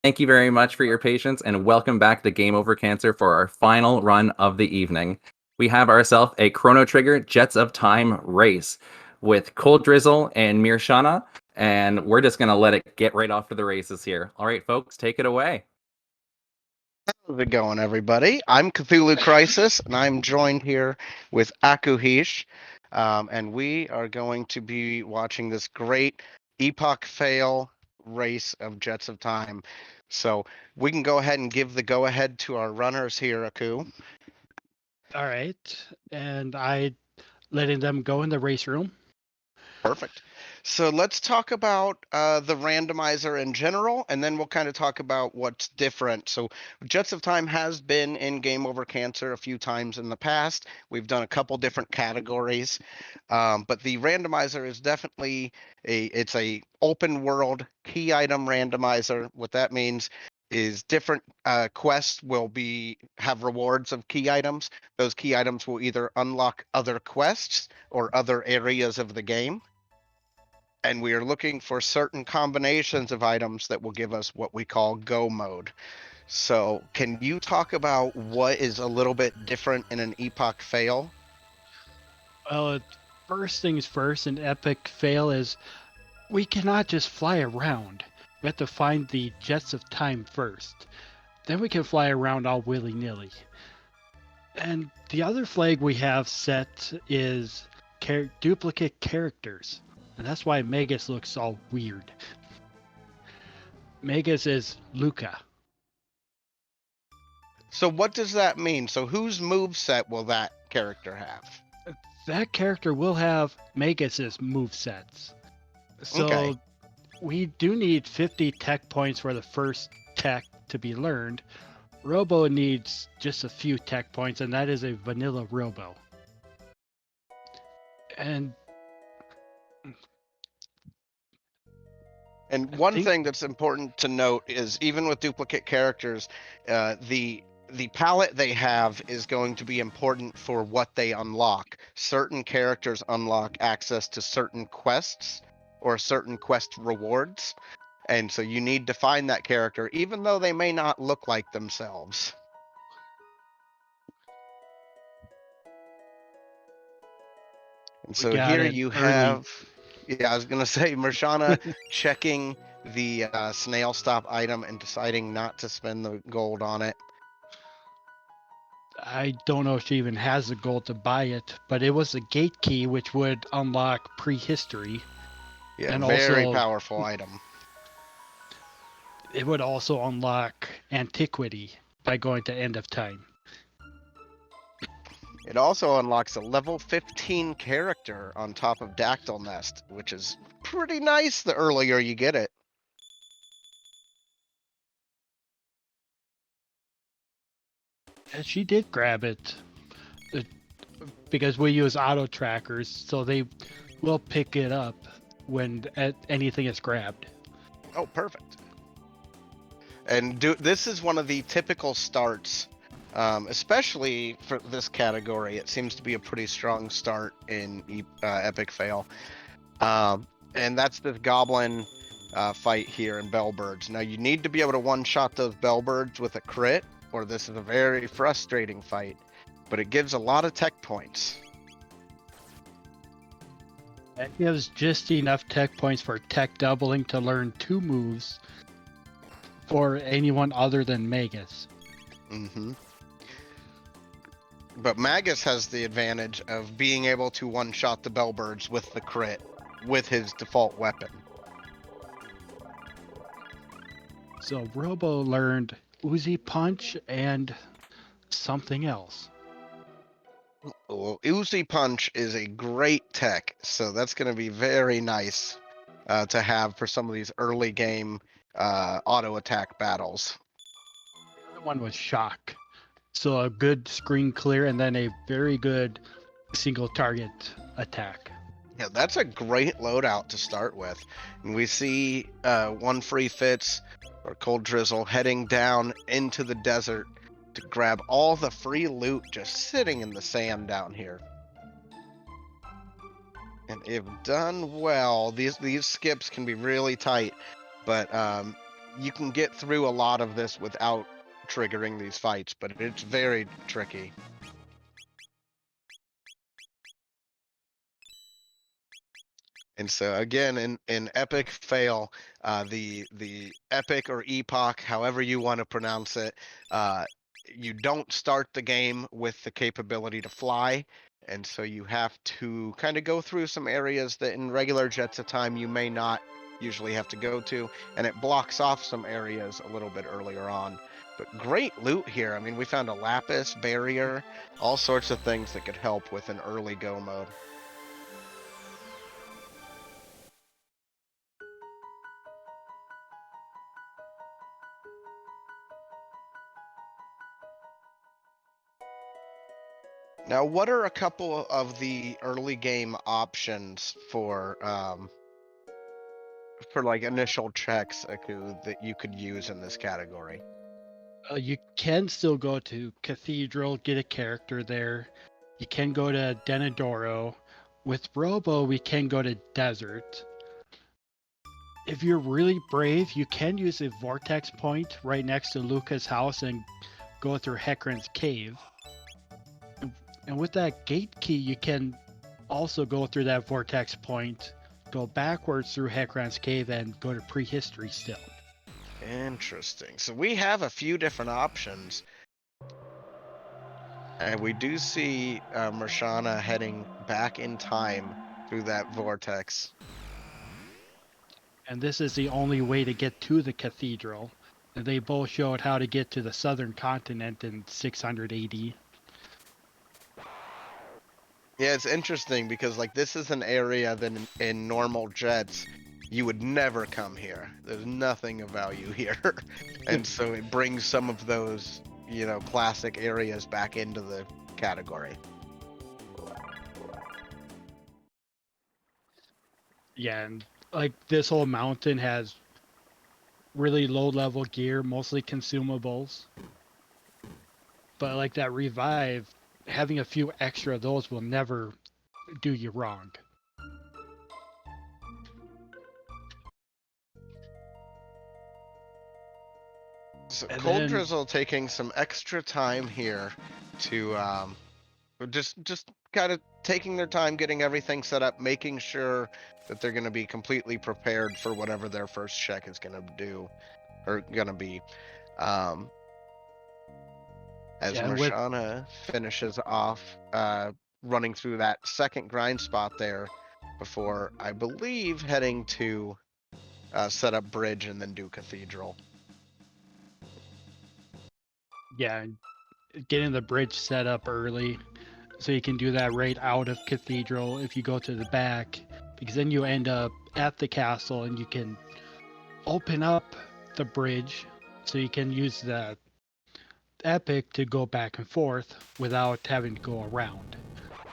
Thank you very much for your patience, and welcome back to Game Over Cancer for our final run of the evening. We have ourselves a Chrono Trigger Jets of Time race with Colddrizzle and Mirshana, and we're just going to let it get right off to the races here. All right, folks, take it away. How's it going, everybody? I'm Cthulhu Crisis, and I'm joined here with Akuhish, and we are going to be watching this great Epoch fail race of Jets of Time. So we can go ahead and give the go-ahead to our runners here, Aku. All right. And I letting them go in the race room. Perfect. So let's talk about the randomizer in general, and then we'll kind of talk about what's different. So Jets of Time has been in Game Over Cancer a few times in the past. We've done a couple different categories, but the randomizer is definitely it's a open world key item randomizer. What that means is different quests will have rewards of key items. Those key items will either unlock other quests or other areas of the game, and we are looking for certain combinations of items that will give us what we call go mode. So can you talk about what is a little bit different in an Epoch fail? Well, first things first, an epic fail is we cannot just fly around. We have to find the jets of time first. Then we can fly around all willy nilly. And the other flag we have set is duplicate characters. And that's why Magus looks all weird. Magus is Luca. So what does that mean? So whose move set will that character have? That character will have Magus's move sets. Okay. So we do need 50 tech points for the first tech to be learned. Robo needs just a few tech points, and that is a vanilla Robo. And And I one think thing that's important to note is even with duplicate characters, the palette they have is going to be important for what they unlock. Certain characters unlock access to certain quests or certain quest rewards, and so you need to find that character, even though they may not look like themselves. And we so got here an you early. have, yeah, I was gonna say Mirshana checking the snail stop item and deciding not to spend the gold on it. I don't know if she even has the gold to buy it, but it was a gate key which would unlock prehistory, Yeah, and very also powerful item. it would also unlock antiquity by going to end of time. It also unlocks a level 15 character on top of Dactyl Nest, which is pretty nice the earlier you get it. And she did grab it uh, because we use auto trackers, so they will pick it up when anything is grabbed. Oh, perfect. And this is one of the typical starts, especially for this category. It seems to be a pretty strong start in Epic Fail. And that's the Goblin fight here in Bellbirds. Now, you need to be able to one-shot those Bellbirds with a crit, or this is a very frustrating fight. But it gives a lot of tech points. That gives just enough tech points for tech doubling to learn 2 moves for anyone other than Magus. Mm-hmm. But Magus has the advantage of being able to one-shot the Bellbirds with the crit with his default weapon. So Robo learned Uzi Punch and something else. Well, Uzi Punch is a great tech, so that's going to be very nice to have for some of these early game auto attack battles. The other one was Shock. So a good screen clear and then a very good single target attack. Yeah, that's a great loadout to start with. And we see One Free Fits or Colddrizzle heading down into the desert to grab all the free loot just sitting in the sand down here. And if done well, these skips can be really tight. But you can get through a lot of this without triggering these fights, but it's very tricky. And so again, in Epic Fail, the Epic or Epoch, however you want to pronounce it, you don't start the game with the capability to fly, and so you have to kind of go through some areas that in regular Jets of Time you may not usually have to go to, and it blocks off some areas a little bit earlier on. But great loot here. I mean, we found a lapis, barrier, all sorts of things that could help with an early go mode. Now, what are a couple of the early game options for like initial checks that you could use in this category? You can still go to Cathedral, get a character there. You can go to Denadoro. With Robo, we can go to Desert. If you're really brave, you can use a Vortex point right next to Luca's house and go through Hecarim's cave. And with that gate key, you can also go through that Vortex point, go backwards through Hecarim's cave, and go to Prehistory still. Interesting. So we have a few different options. And we do see Mirshana heading back in time through that vortex. And this is the only way to get to the cathedral. And they both showed how to get to the southern continent in 600 AD. Yeah, it's interesting because like this is an area that in normal Jets you would never come here. There's nothing of value here. And so it brings some of those, you know, classic areas back into the category. Yeah, and like this whole mountain has really low level gear, mostly consumables. But like that revive, having a few extra of those will never do you wrong. So And Colddrizzle taking some extra time here to just kind of taking their time getting everything set up, making sure that they're going to be completely prepared for whatever their first check is going to do or going to be. As Mirshana finishes off running through that second grind spot there before, I believe, heading to set up bridge and then do cathedral. Yeah, getting the bridge set up early so you can do that right out of cathedral if you go to the back, because then you end up at the castle and you can open up the bridge so you can use the epic to go back and forth without having to go around,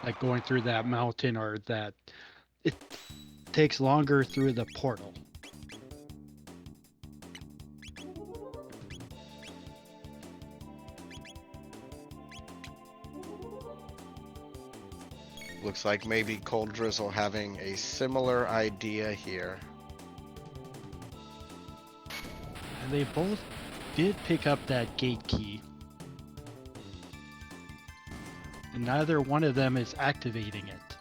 like going through that mountain, or that it takes longer through the portal. Looks like maybe Colddrizzle having a similar idea here. And they both did pick up that gate key. And neither one of them is activating it.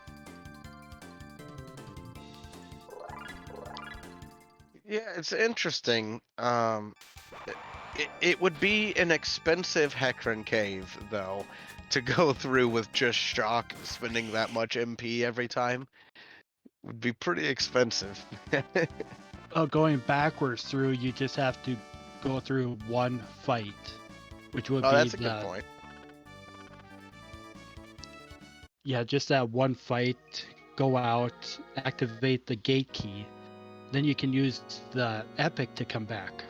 Yeah, it's interesting. It would be an expensive Hecarim cave, though, to go through with just shock, spending that much MP every time. Would be pretty expensive. Going backwards through, you just have to go through one fight, which would be that's a good point. Yeah, just that one fight, go out, activate the gate key, then you can use the epic to come back.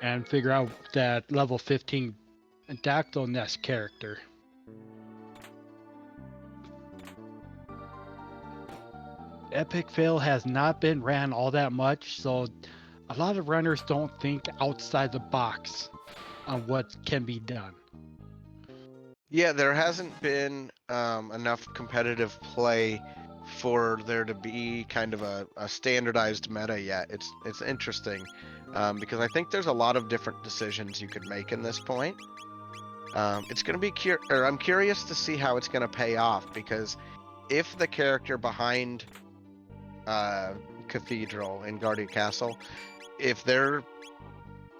And figure out that level 15 Dactyl Nest character. Epic Fail has not been ran all that much, so a lot of runners don't think outside the box on what can be done. Yeah, there hasn't been enough competitive play for there to be kind of a standardized meta yet. It's interesting because I think there's a lot of different decisions you could make in this point. It's going to be I'm curious to see how it's going to pay off, because if the character behind Cathedral in Guardian Castle, if they're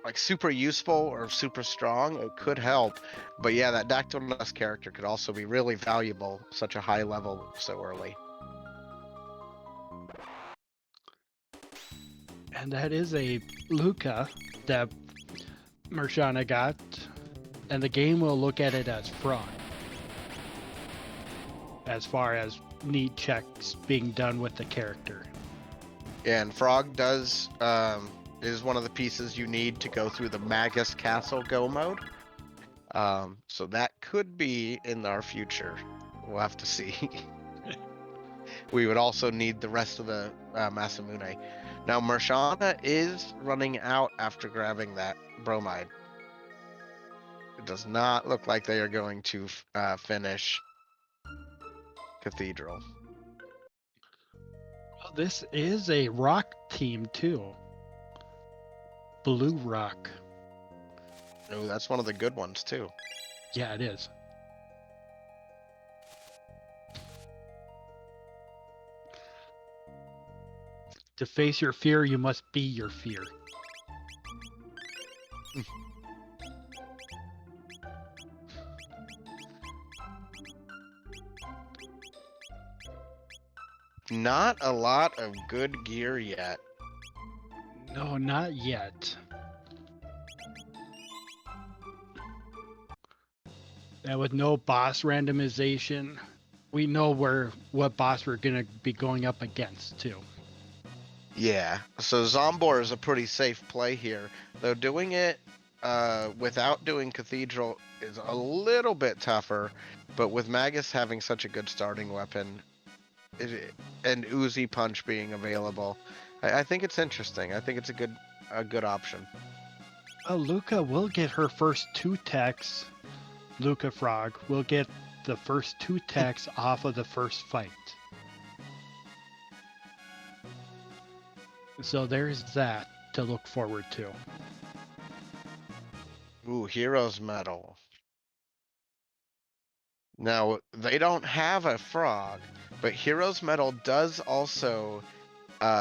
like super useful or super strong, it could help. But yeah, that Dactyl character could also be really valuable, such a high level so early. And that is a Luca that Mirshana got, and the game will look at it as fraud. As far as need checks being done with the character. Yeah, and Frog does is one of the pieces you need to go through the Magus Castle Go mode. So that could be in our future. We'll have to see. We would also need the rest of the Masamune. Now, Mirshana is running out after grabbing that bromide. It does not look like they are going to finish Cathedral. Well, this is a rock team too. Blue Rock. Oh, that's one of the good ones too. Yeah, it is. To face your fear, you must be your fear. Not a lot of good gear yet. No, not yet. And with no boss randomization, we know what boss we're gonna be going up against too. Yeah, so Zombor is a pretty safe play here, though doing it without doing Cathedral is a little bit tougher, but with Magus having such a good starting weapon and Uzi Punch being available, I think it's interesting. I think it's a good option. Well, Luca will get her first 2 techs. Luca Frog will get the first 2 techs off of the first fight. So there's that to look forward to. Ooh, Heroes Medal. Now, they don't have a frog, but Heroes Medal does also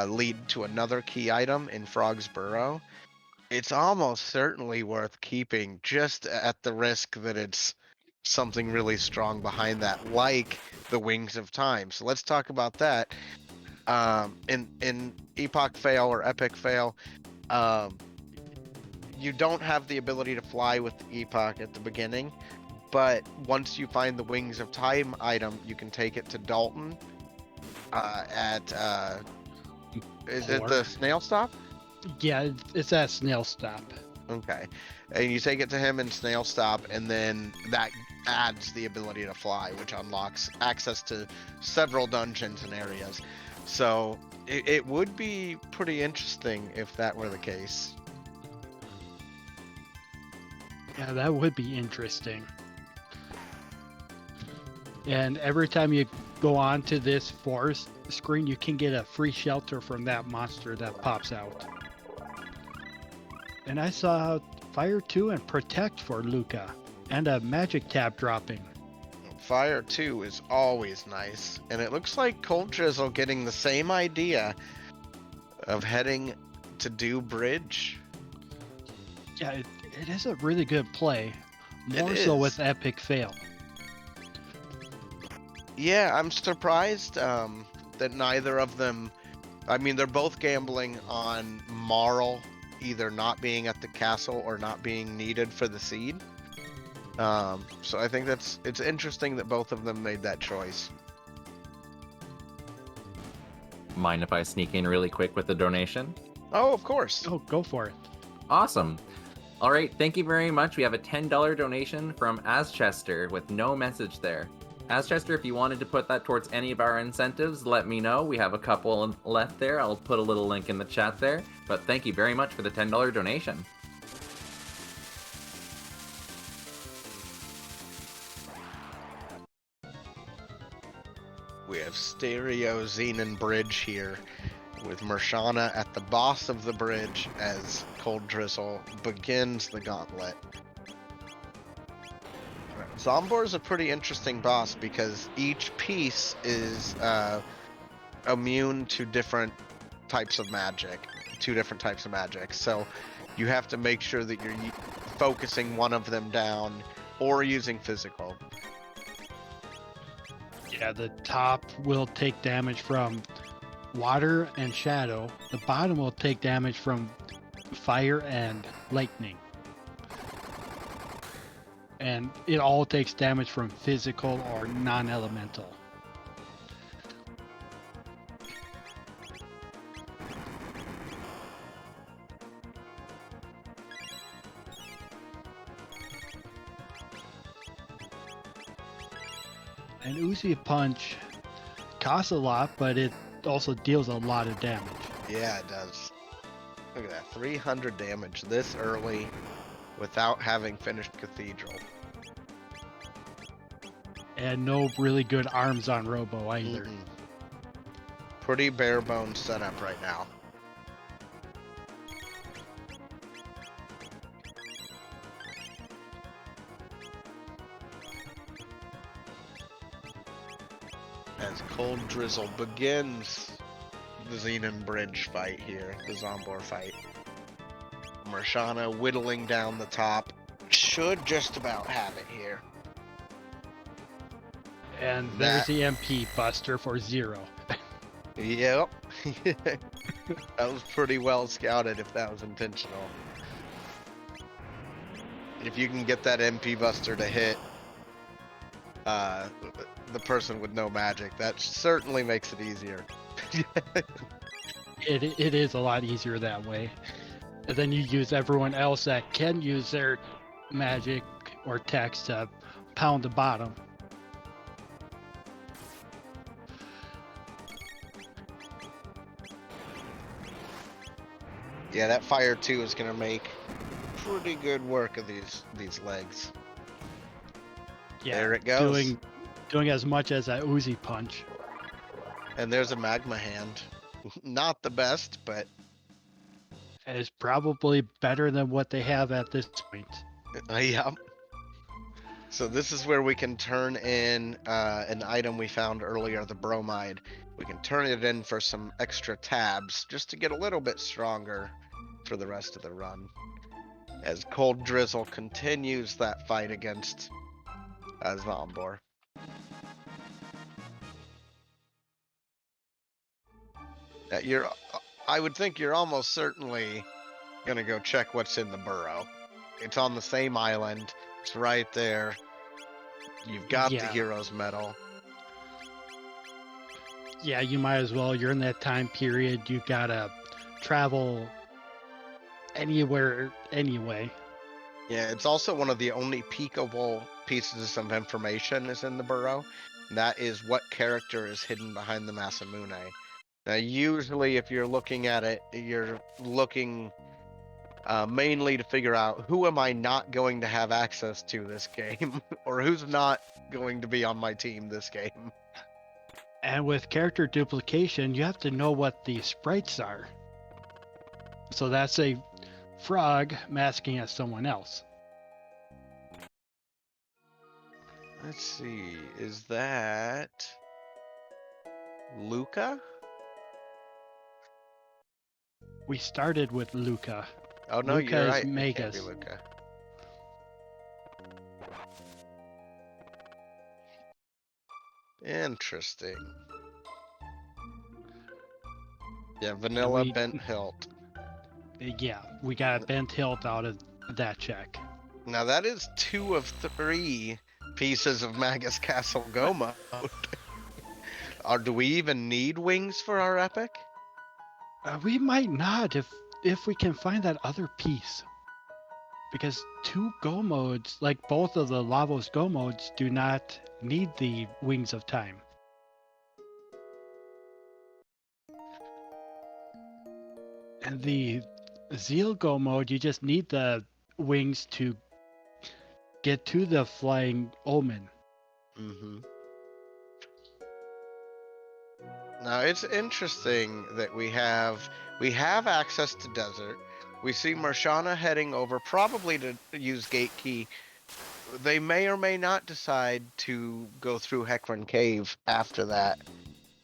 lead to another key item in Frog's Burrow. It's almost certainly worth keeping, just at the risk that it's something really strong behind that, like the Wings of Time. So let's talk about that. In Epoch fail or Epic fail, you don't have the ability to fly with the Epoch at the beginning, but once you find the Wings of Time item, you can take it to Dalton is it the Snail Stop? Yeah, it's at Snail Stop. Okay. And you take it to him in Snail Stop, and then that adds the ability to fly, which unlocks access to several dungeons and areas. So it would be pretty interesting if that were the case. Yeah, that would be interesting. And every time you go on to this forest screen, you can get a free shelter from that monster that pops out. And I saw Fire 2 and Protect for Luca, and a magic tab dropping. Fire 2 is always nice, and it looks like Colddrizzle getting the same idea of heading to do Bridge. Yeah, it is a really good play, more so with Epic fail. Yeah, I'm surprised that neither of them, I mean, they're both gambling on Marl either not being at the castle or not being needed for the seed. So I think it's interesting that both of them made that choice. Mind if I sneak in really quick with the donation? Oh, of course. Oh, go for it. Awesome. All right, thank you very much. We have a $10 donation from Aschester with no message there. Aschester, if you wanted to put that towards any of our incentives, let me know. We have a couple left there. I'll put a little link in the chat there. But thank you very much for the $10 donation. of stereo Xenon bridge here, with Mirshana at the boss of the bridge as Colddrizzle begins the gauntlet. Zombor is a pretty interesting boss because each piece is immune to different types of magic, 2 different types of magic. So you have to make sure that you're focusing one of them down or using physical. Yeah, the top will take damage from water and shadow. The bottom will take damage from fire and lightning. And it all takes damage from physical or non-elemental. An Uzi punch costs a lot, but it also deals a lot of damage. Yeah, it does. Look at that, 300 damage this early without having finished Cathedral. And no really good arms on Robo either. Pretty bare bones setup right now. As Colddrizzle begins the Xenon Bridge fight here, the Zombor fight. Mirshana whittling down the top. Should just about have it here. And there's the MP Buster for 0. Yep. That was pretty well scouted if that was intentional. If you can get that MP Buster to hit the person with no magic, that certainly makes it easier. It is a lot easier that way. And then you use everyone else that can use their magic or text to pound the bottom. Yeah, that fire 2 is gonna make pretty good work of these legs. Yeah, there it goes. Doing as much as a Uzi punch. And there's a magma hand. Not the best, but And it's probably better than what they have at this point. yeah. So this is where we can turn in an item we found earlier, the bromide. We can turn it in for some extra tabs just to get a little bit stronger for the rest of the run. As Colddrizzle continues that fight against Zombor. I would think you're almost certainly gonna go check what's in the burrow. It's on the same island. It's right there. You've got the hero's medal. Yeah, you might as well. You're in that time period. You gotta travel anywhere anyway. Yeah, it's also one of the only peekable pieces of information is in the burrow. And that is what character is hidden behind the Masamune. Now, usually if you're looking at it, you're looking mainly to figure out who am I not going to have access to this game, or who's not going to be on my team this game. And with character duplication, you have to know what the sprites are. So that's a frog masking as someone else. Let's see, is that Luca? We started with Luca. Oh no, Luca you're is right. Magus. It can't be Luca. Interesting. Yeah, vanilla bent hilt. Yeah, we got a bent hilt out of that check. Now that is 2 of 3 pieces of Magus Castle Go mode. Or do we even need wings for our epic? We might not if we can find that other piece. Because 2 Go modes, like both of the Lavos Go modes, do not need the Wings of Time. And the Zeal Go mode, you just need the wings to get to the Flying Omen. Mm-hmm. Now it's interesting that we have access to desert. We see Mirshana heading over probably to use gate key. They may or may not decide to go through Heckran Cave after that.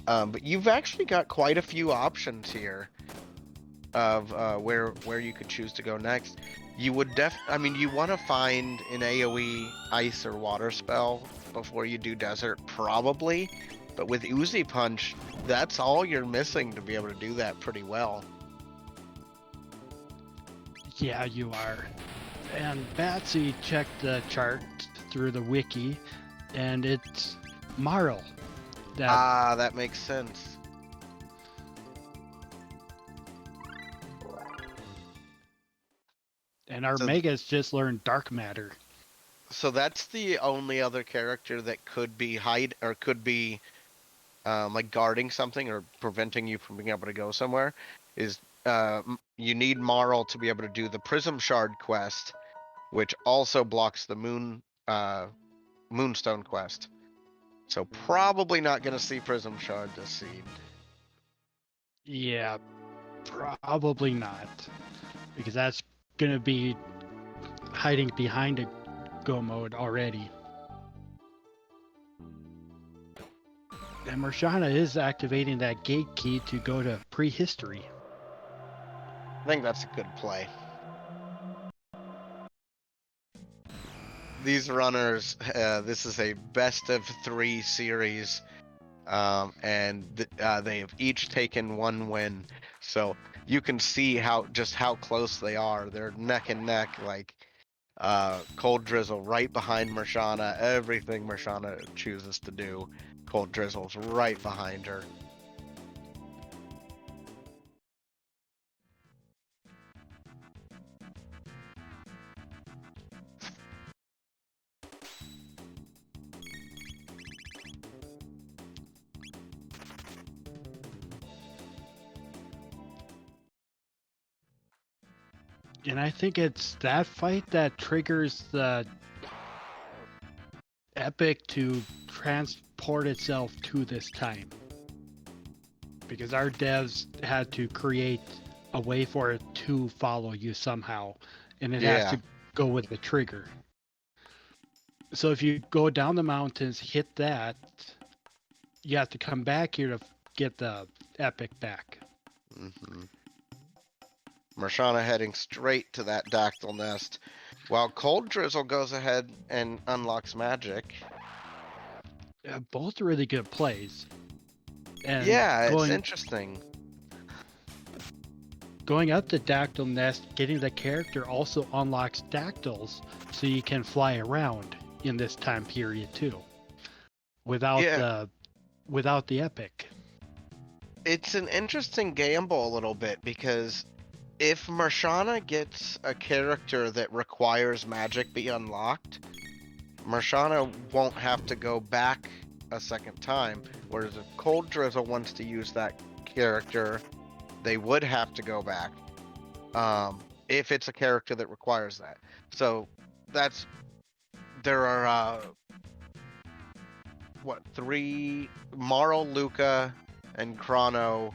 But you've actually got quite a few options here of where you could choose to go next. You would you want to find an AoE ice or water spell before you do desert, probably. But with Uzi Punch, that's all you're missing to be able to do that pretty well. Yeah, you are. And Batsy checked the chart through the wiki, and it's Marl. That makes sense. And our Megas just learned Dark Matter. So that's the only other character that could be like guarding something or preventing you from being able to go somewhere. Is you need Marl to be able to do the Prism Shard quest, which also blocks the Moonstone quest. So probably not going to see Prism Shard this seed. Yeah, probably not. Because that's going to be hiding behind a go mode already. And Mirshana is activating that gate key to go to prehistory. I think that's a good play. These runners, this is a best of 3 series, and they have each taken 1 win. So you can see how close they are. They're neck and neck, like Colddrizzle right behind Mirshana. Everything Mirshana chooses to do, Colddrizzle's right behind her. And I think it's that fight that triggers the Epic to transport itself to this time. Because our devs had to create a way for it to follow you somehow. And it has to go with the trigger. So if you go down the mountains, hit that, you have to come back here to get the Epic back. Mm-hmm. Mirshana heading straight to that Dactyl Nest, while Colddrizzle goes ahead and unlocks magic. Both really good plays. And it's interesting. Going up the Dactyl Nest, getting the character also unlocks Dactyls, so you can fly around in this time period too, without the Epic. It's an interesting gamble a little bit, because if Mirshana gets a character that requires magic be unlocked, Mirshana won't have to go back a second time, whereas if Colddrizzle wants to use that character, they would have to go back if it's a character that requires that. So there are 3 Marl, Luca, and Chrono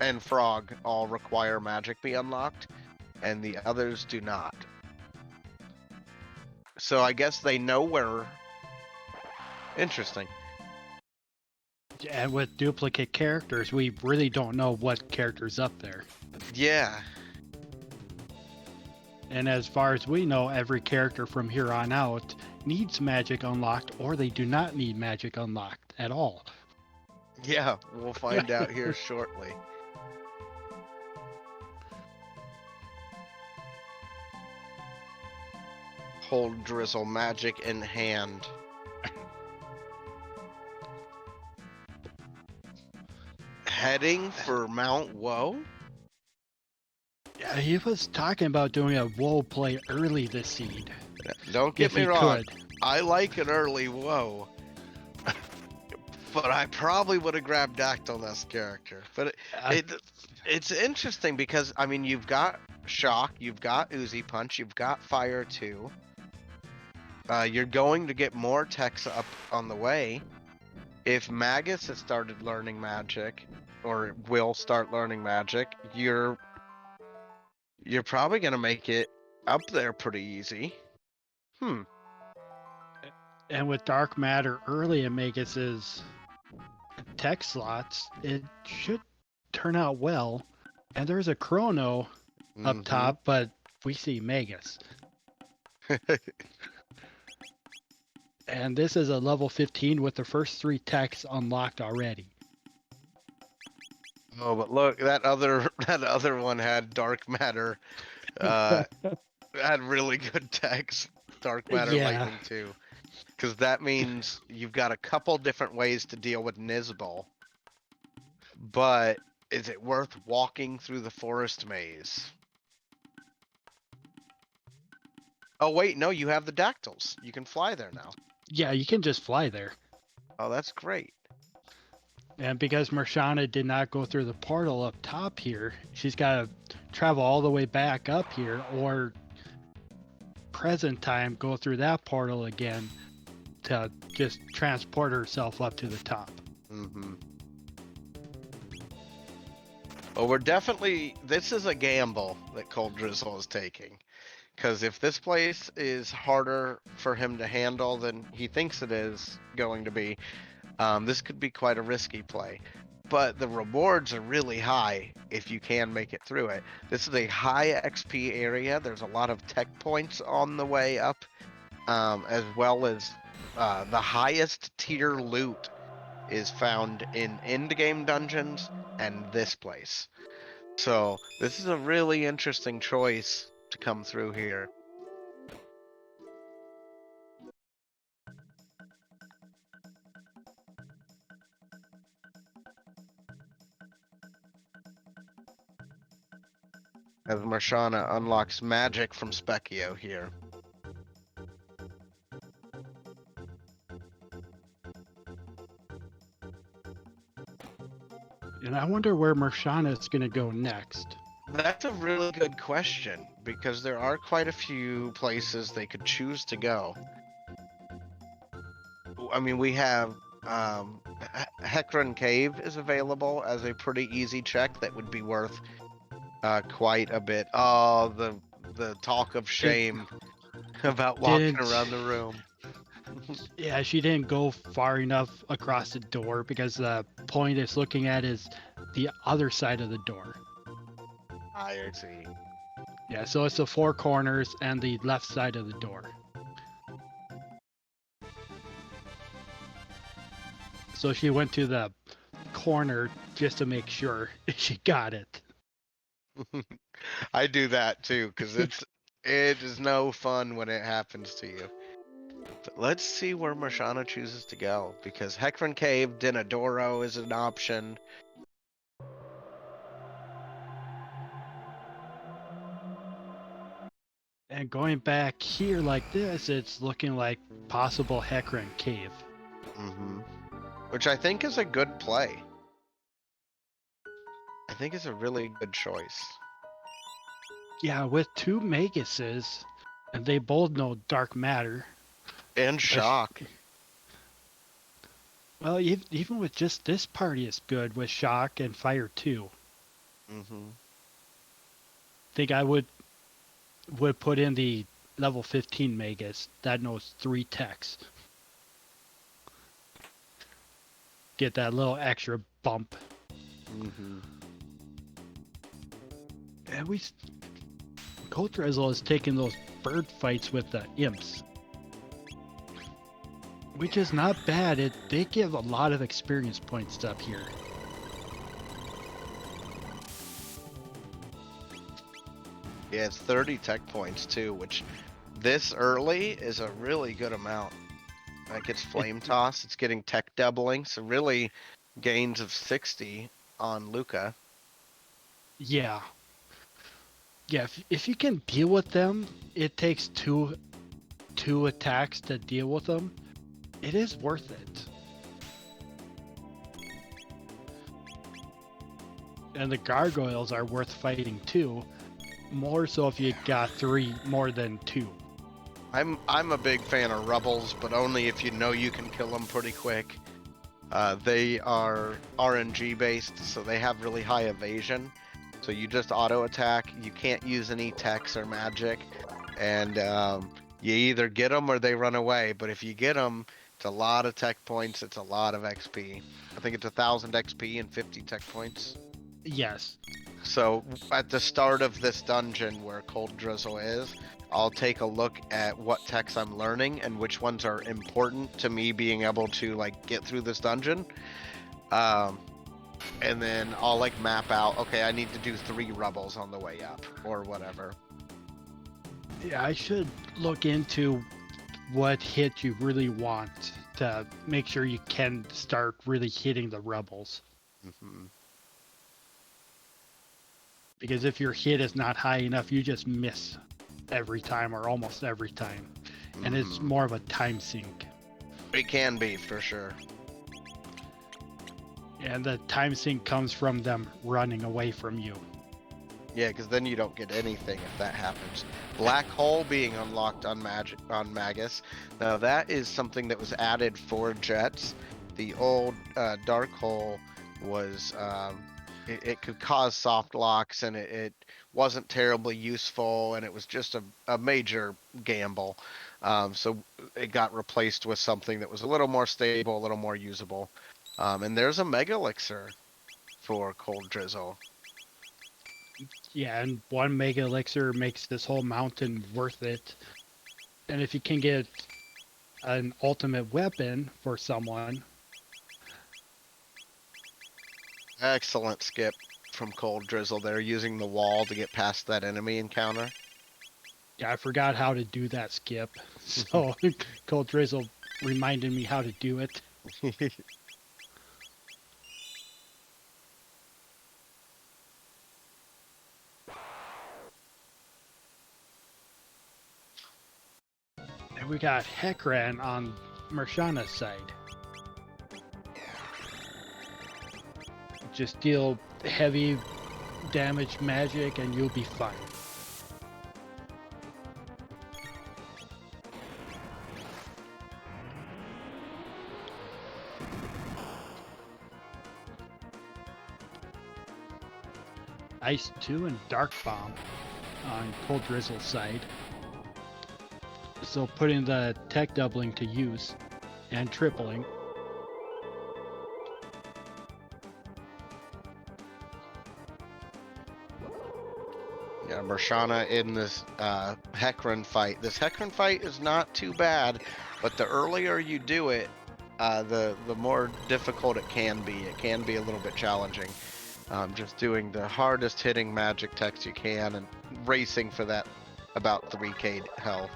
and Frog all require magic be unlocked, and the others do not. So I guess they know where. Interesting. And with duplicate characters, we really don't know what character's up there. Yeah. And as far as we know, every character from here on out needs magic unlocked, or they do not need magic unlocked at all. Yeah, we'll find out here shortly. Colddrizzle magic in hand. Heading for Mount Woe? Yeah, he was talking about doing a Woe play early this seed. Don't get me wrong. I like an early Woe. But I probably would have grabbed Dactyl Nest character. But it's interesting because, I mean, you've got Shock, you've got Uzi Punch, you've got Fire 2. You're going to get more techs up on the way. if Magus has started learning magic, or will start learning magic, you're probably gonna make it up there pretty easy. And with dark matter early in Magus's tech slots, it should turn out well. And there's a Chrono up top, but we see Magus. And this is a level 15 with the first 3 techs unlocked already. Oh, but look, that other one had dark matter. Had really good techs. Dark matter lightning too. Because that means you've got a couple different ways to deal with Nizbal. But is it worth walking through the forest maze? Oh wait, no, you have the dactyls. You can fly there now. Yeah, you can just fly there. Oh, that's great. And because Mirshana did not go through the portal up top here, she's got to travel all the way back up here, or present time go through that portal again to just transport herself up to the top. Well, this is a gamble that Colddrizzle is taking. Because if this place is harder for him to handle than he thinks it is going to be, this could be quite a risky play. But the rewards are really high if you can make it through it. This is a high XP area. There's a lot of tech points on the way up, as well as the highest tier loot is found in end-game dungeons and this place. So this is a really interesting choice to come through here. As Mirshana unlocks magic from Specchio here. And I wonder where Mirshana is going to go next. That's a really good question, because there are quite a few places they could choose to go. I mean, we have Hekron Cave is available as a pretty easy check that would be worth quite a bit. Oh, the talk of shame about walking around the room. Yeah, she didn't go far enough across the door because the point it's looking at is the other side of the door. I see. Yeah, so it's the 4 corners and the left side of the door. So she went to the corner just to make sure she got it. I do that too, because it is no fun when it happens to you. But let's see where Mirshana chooses to go, because Hekron Cave, Dinadoro is an option. And going back here like this, it's looking like possible Hekron Cave. Which I think is a good play. I think it's a really good choice. Yeah, with 2 Maguses, and they both know dark matter. And shock. Well, even with just this party, it's good with shock and fire too. Think I would put in the level 15 Magus that knows 3 techs. Get that little extra bump. And Colddrizzle is taking those bird fights with the imps, which is not bad. They give a lot of experience points up here. Yeah, it's 30 tech points too, which this early is a really good amount. Like it's flame toss, it's getting tech doubling, so really gains of 60 on Luca. Yeah. Yeah, if you can deal with them, it takes two attacks to deal with them. It is worth it. And the gargoyles are worth fighting too. More so if you got 3 more than 2. I'm a big fan of Rubbles, but only if you know you can kill them pretty quick. They are RNG based, so they have really high evasion. So you just auto attack. You can't use any techs or magic, and you either get them or they run away. But if you get them, it's a lot of tech points. It's a lot of XP. I think it's 1,000 XP and 50 tech points. Yes. So at the start of this dungeon where Colddrizzle is, I'll take a look at what techs I'm learning and which ones are important to me being able to like get through this dungeon. And then I'll like map out, okay, I need to do 3 rubbles on the way up or whatever. Yeah, I should look into what hit you really want to make sure you can start really hitting the rebels. Mm-hmm. Because if your hit is not high enough, you just miss every time or almost every time. And it's more of a time sink. It can be, for sure. And the time sink comes from them running away from you. Yeah, because then you don't get anything if that happens. Black hole being unlocked on Magus. Now that is something that was added for jets. The old dark hole was it could cause soft locks, and it wasn't terribly useful, and it was just a major gamble. So it got replaced with something that was a little more stable, a little more usable. And there's a mega elixir for Colddrizzle. Yeah, and 1 mega elixir makes this whole mountain worth it. And if you can get an ultimate weapon for someone. Excellent skip from Colddrizzle there, using the wall to get past that enemy encounter. Yeah, I forgot how to do that skip. So Colddrizzle reminded me how to do it. And we got Hekran on Mirshana's side. Just deal heavy damage magic and you'll be fine. Ice 2 and Dark Bomb on Colddrizzle's side. So putting the tech doubling to use and tripling. Yeah, Mirshana in this Hekran fight. This Hekran fight is not too bad, but the earlier you do it, the more difficult it can be. It can be a little bit challenging. Just doing the hardest hitting magic techs you can and racing for that about 3k health.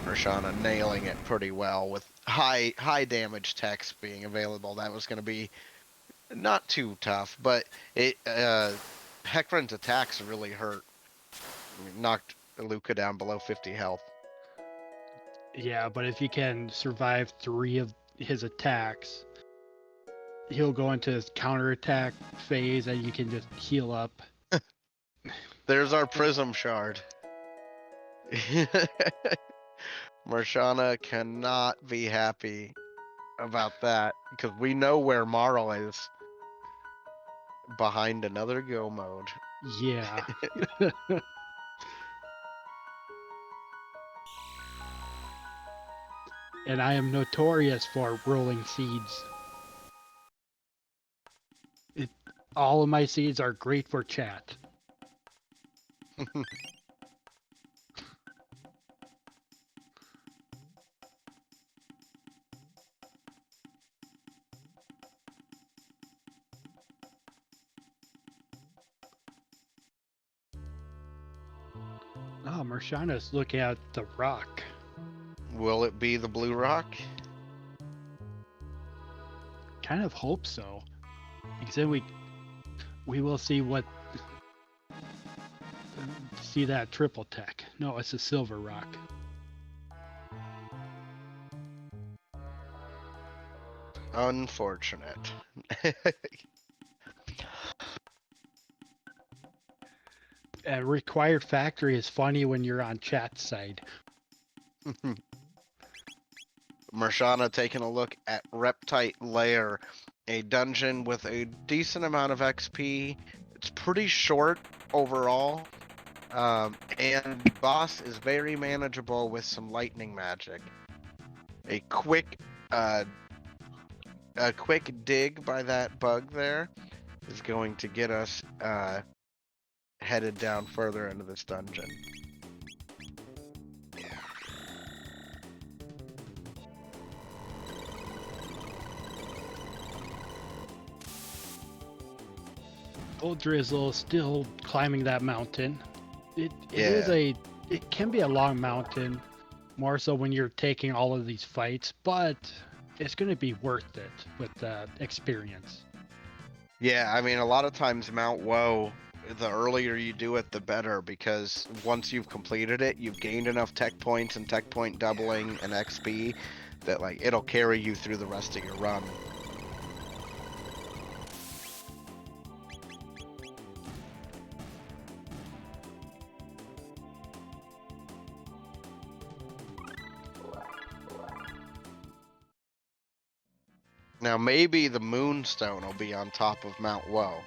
Mirshana nailing it pretty well with high damage techs being available. That was going to be not too tough, but it Hekran's attacks really hurt. I mean, knocked Luca down below 50 health. Yeah, but if you can survive 3 of his attacks, he'll go into his counterattack phase and you can just heal up. There's our prism shard. Mirshana cannot be happy about that because we know where Marl is. Behind another go mode. Yeah. And I am notorious for rolling seeds. All of my seeds are great for chat. Oh, Mirshana's looking at the rock. Will it be the blue rock? Kind of hope so. Because then we will see what... See that triple tech. No, it's a silver rock. Unfortunate. Required factory is funny when you're on chat side. Mirshana taking a look at Reptite Lair, a dungeon with a decent amount of XP. It's pretty short overall, and the boss is very manageable with some lightning magic. A quick dig by that bug there is going to get us headed down further into this dungeon. Colddrizzle still climbing that mountain. It can be a long mountain, more so when you're taking all of these fights, but it's going to be worth it with the experience. Yeah, I mean, a lot of times Mount Woe, the earlier you do it, the better, because once you've completed it, you've gained enough tech points and tech point doubling and XP that like it'll carry you through the rest of your run. Now maybe the Moonstone will be on top of Mount Woe,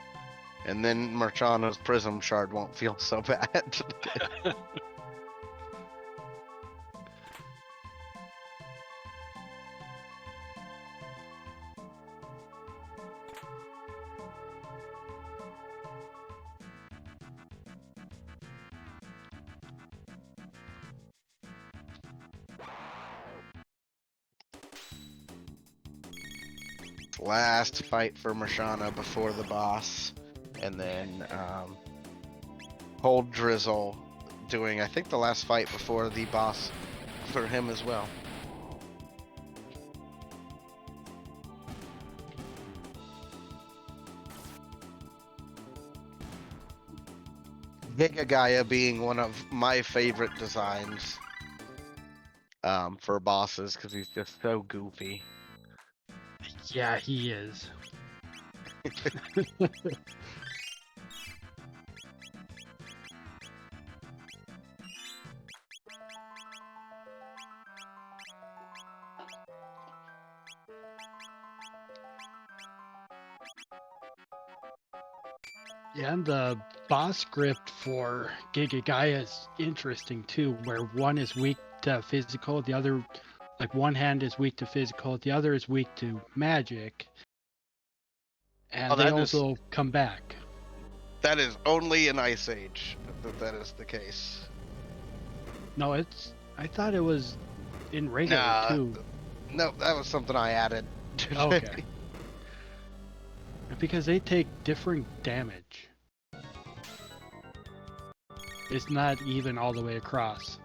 and then Mirshana's Prism Shard won't feel so bad. Last fight for Mirshana before the boss, and then Colddrizzle doing, I think, the last fight before the boss for him as well. Giga Gaia being one of my favorite designs for bosses because he's just so goofy. Yeah, he is. Yeah, and the boss script for Giga Gaia is interesting too, where one is weak to physical, the other, like one hand is weak to physical, the other is weak to magic, and they also come back. That is only in Ice Age that is the case. No, I thought it was in regular too. No, that was something I added. Okay. Because they take different damage. It's not even all the way across.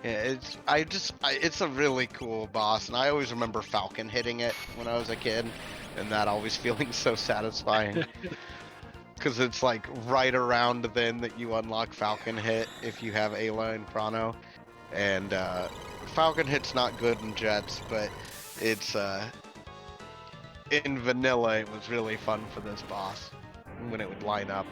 Yeah, it's a really cool boss, and I always remember Falcon hitting it when I was a kid, and that always feeling so satisfying. Because it's like right around then that you unlock Falcon Hit if you have Ayla and Chrono, and Falcon Hit's not good in Jets, but it's in vanilla it was really fun for this boss when it would line up.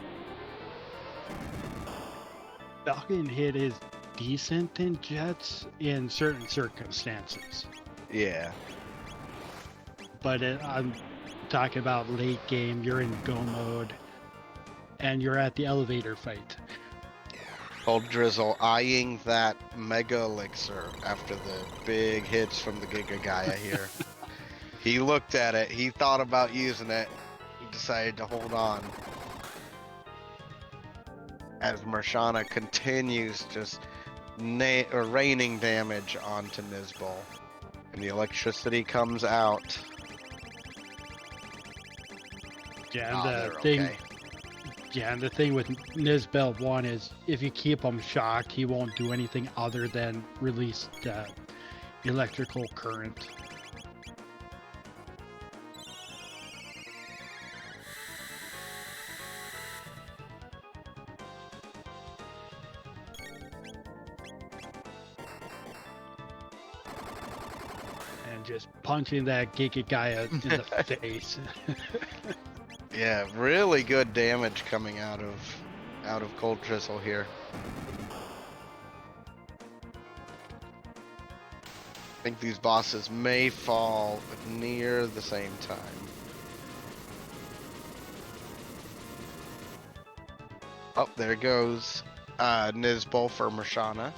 Falcon Hit is decent in Jets in certain circumstances. Yeah. But I'm talking about late game, you're in go mode, and you're at the elevator fight. Colddrizzle eyeing that Mega Elixir after the big hits from the Giga Gaia here. He looked at it, he thought about using it, he decided to hold on. As Mirshana continues just raining damage onto Nizbal. And the electricity comes out. Yeah, and the thing with Nizbel 1 is if you keep him shocked, he won't do anything other than release the electrical current. And just punching that Giga Gaia in the face. Yeah, really good damage coming out of Colddrizzle here. I think these bosses may fall near the same time. Oh, there goes Nizbol for Mirshana.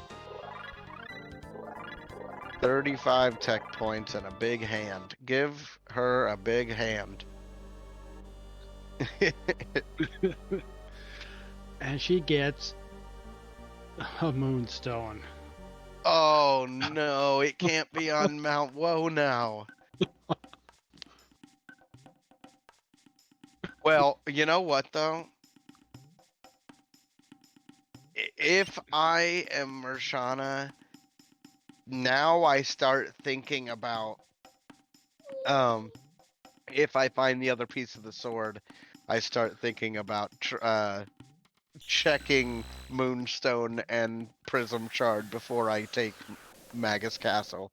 35 tech points and a big hand. Give her a big hand. And she gets a moonstone. Oh no, it can't be on Mount Woe now. Well, you know what though? If I am Mirshana, now I start thinking about if I find the other piece of the sword, I start thinking about checking Moonstone and Prism Shard before I take Magus Castle.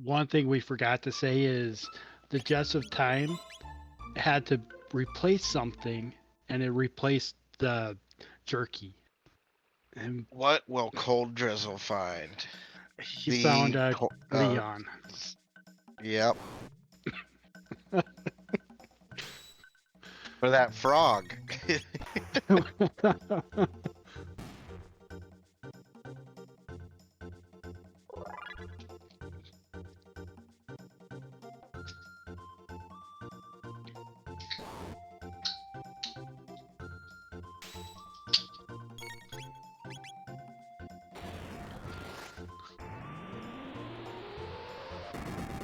One thing we forgot to say is the Jets of Time had to replace something, and it replaced the jerky. And What will Colddrizzle find? he found Leon. Yep. For that frog.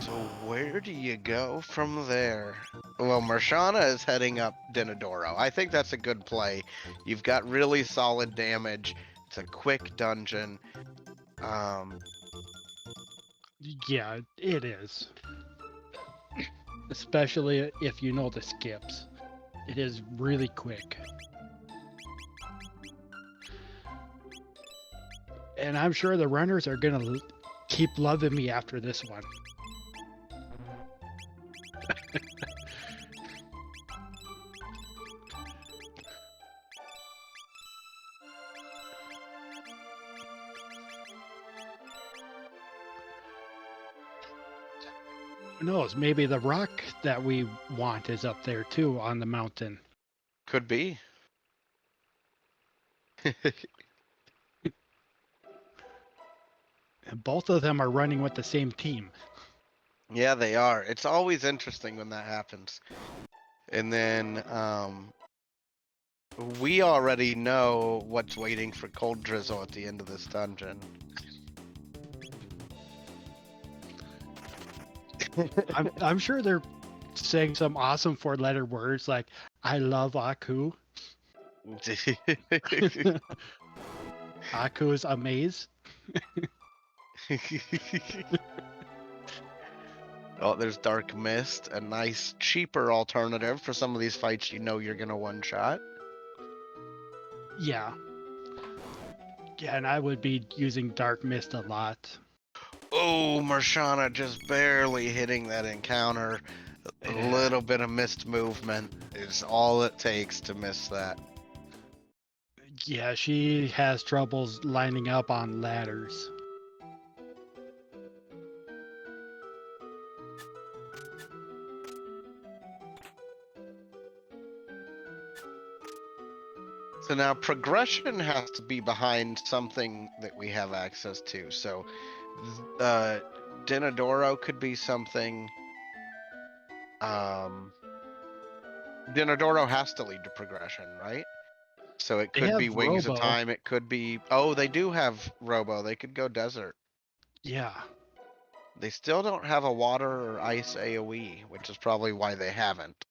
So where do you go from there? Well, Mirshana is heading up Dinodoro. I think that's a good play. You've got really solid damage. It's a quick dungeon. Yeah, it is. Especially if you know the skips. It is really quick. And I'm sure the runners are going to keep loving me after this one. Who knows? Maybe the rock that we want is up there too on the mountain. Could be. And both of them are running with the same team. Yeah, they are. It's always interesting when that happens. And then we already know what's waiting for Colddrizzle at the end of this dungeon. I'm sure they're saying some awesome four-letter words like "I love Aku." Aku is amaze. Oh, there's Dark Mist, a nice, cheaper alternative for some of these fights you know you're gonna one-shot. Yeah. Yeah, and I would be using Dark Mist a lot. Oh, Mirshana just barely hitting that encounter. A little bit of missed movement is all it takes to miss that. Yeah, she has troubles lining up on ladders. So now progression has to be behind something that we have access to. So Dinodoro could be something. Dinodoro has to lead to progression, right? So it They could be have Wings of Robo. Time. It could be. Oh, they do have Robo. They could go Desert. Yeah. They still don't have a Water or Ice AoE, which is probably why they haven't.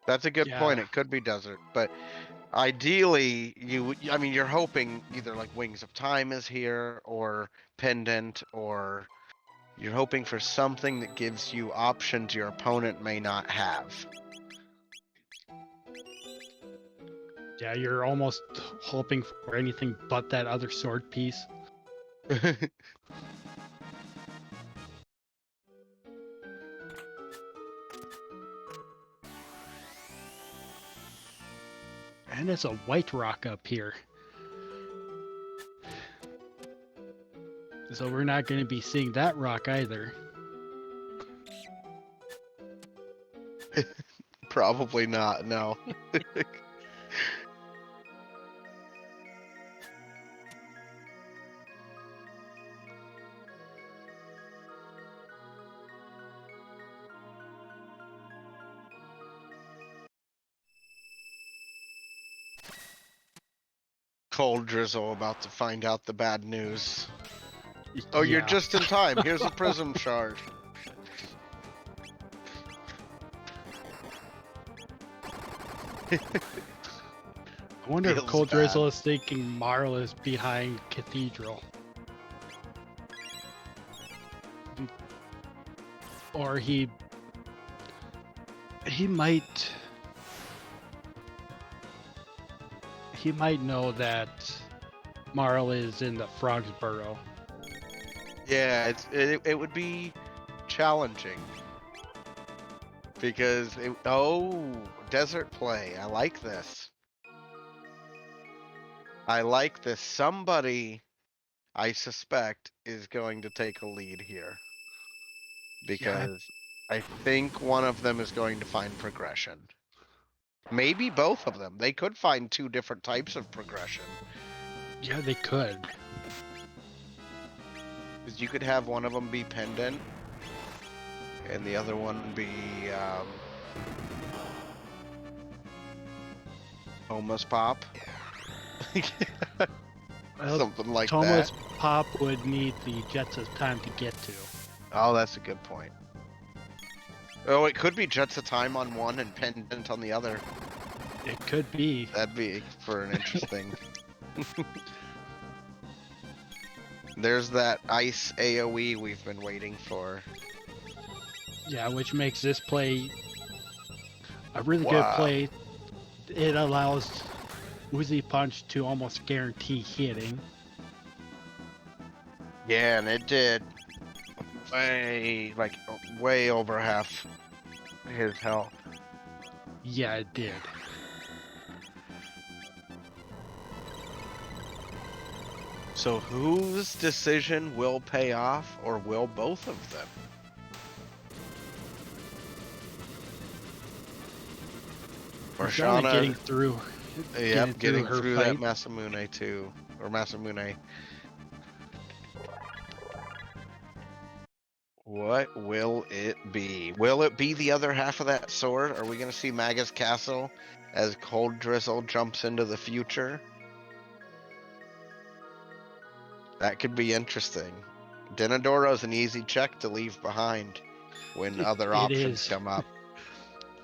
That's a good point. It could be Desert, but ideally, you're hoping either like Wings of Time is here or Pendant, or you're hoping for something that gives you options your opponent may not have. Yeah, you're almost hoping for anything but that other sword piece. And it's a white rock up here. So we're not going to be seeing that rock either. Probably not, no. Colddrizzle about to find out the bad news. Oh, you're Yeah. just in time. Here's a prism shard. I wonder if Feels Colddrizzle bad. is thinking Marl is behind Cathedral. Or he might know that Marl is in the Frog's Burrow. Yeah, it would be challenging. Because desert play. I like this. I like this. Somebody, I suspect, is going to take a lead here. Because I think one of them is going to find progression. Maybe both of them. They could find two different types of progression. Yeah, they could. Because you could have one of them be pendant, and the other one be Homeless Pop. Well, Something like Thomas that. Pop would need the Jets of Time to get to. Oh, that's a good point. Oh, it could be Jets of Time on one and Pendant on the other. It could be. That'd be for an interesting. There's that ice AoE we've been waiting for. Yeah, which makes this play a really good Wow. play. It allows Uzi Punch to almost guarantee hitting. Yeah, and it did way over half his health. Yeah, it did. So whose decision will pay off, or will both of them? Mirshana Mirshana, getting through. yep, getting her through fight. that Masamune too, or Masamune. What will it be? Will it be the other half of that sword? Are we going to see Magus Castle as Colddrizzle jumps into the future? That could be interesting. Denadoro's an easy check to leave behind when other It options is. come up.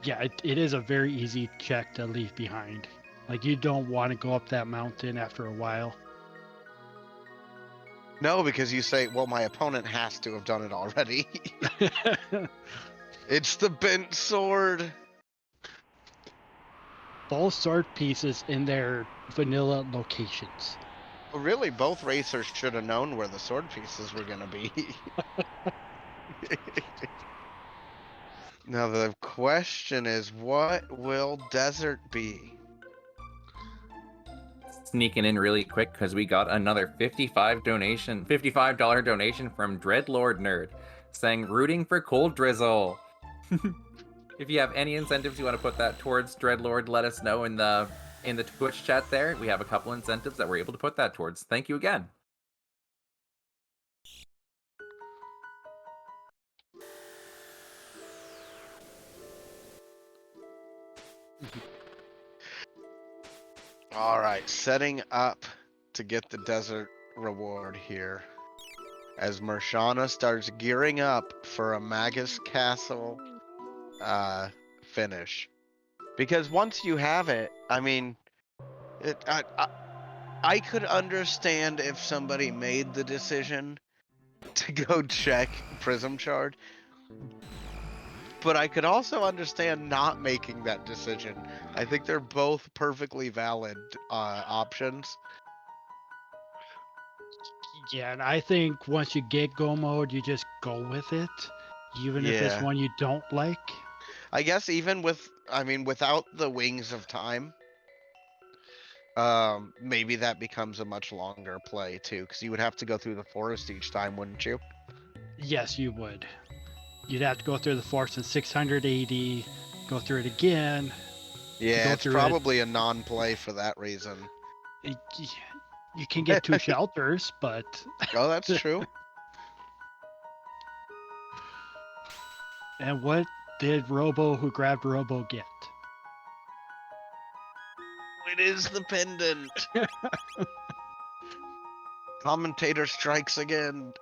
Yeah, it is a very easy check to leave behind. Like, you don't want to go up that mountain after a while. No, because you say, well, my opponent has to have done it already. It's the bent sword. Both sword pieces in their vanilla locations. Well, really, both racers should have known where the sword pieces were going to be. Now, the question is, what will desert be? Sneaking in really quick because we got another $55 donation from Dreadlord Nerd saying rooting for Colddrizzle. If you have any incentives you want to put that towards Dreadlord, let us know in the Twitch chat there. We have a couple incentives that we're able to put that towards. Thank you again. All right, setting up to get the desert reward here. As Mirshana starts gearing up for a Magus Castle finish. Because once you have it, I mean, I could understand if somebody made the decision to go check Prism Shard, but I could also understand not making that decision. I think they're both perfectly valid options. Yeah, and I think once you get go mode, you just go with it, even if it's Yeah. one you don't like. I guess even without the Wings of Time, maybe that becomes a much longer play too, because you would have to go through the forest each time, wouldn't you? Yes, you would. You'd have to go through the forest in 680, go through it again. Yeah, Go it's through it. probably a non-play for that reason. You can get 2 shelters, but Oh, that's true. and what did Robo who grabbed Robo get? It is the pendant. Commentator strikes again.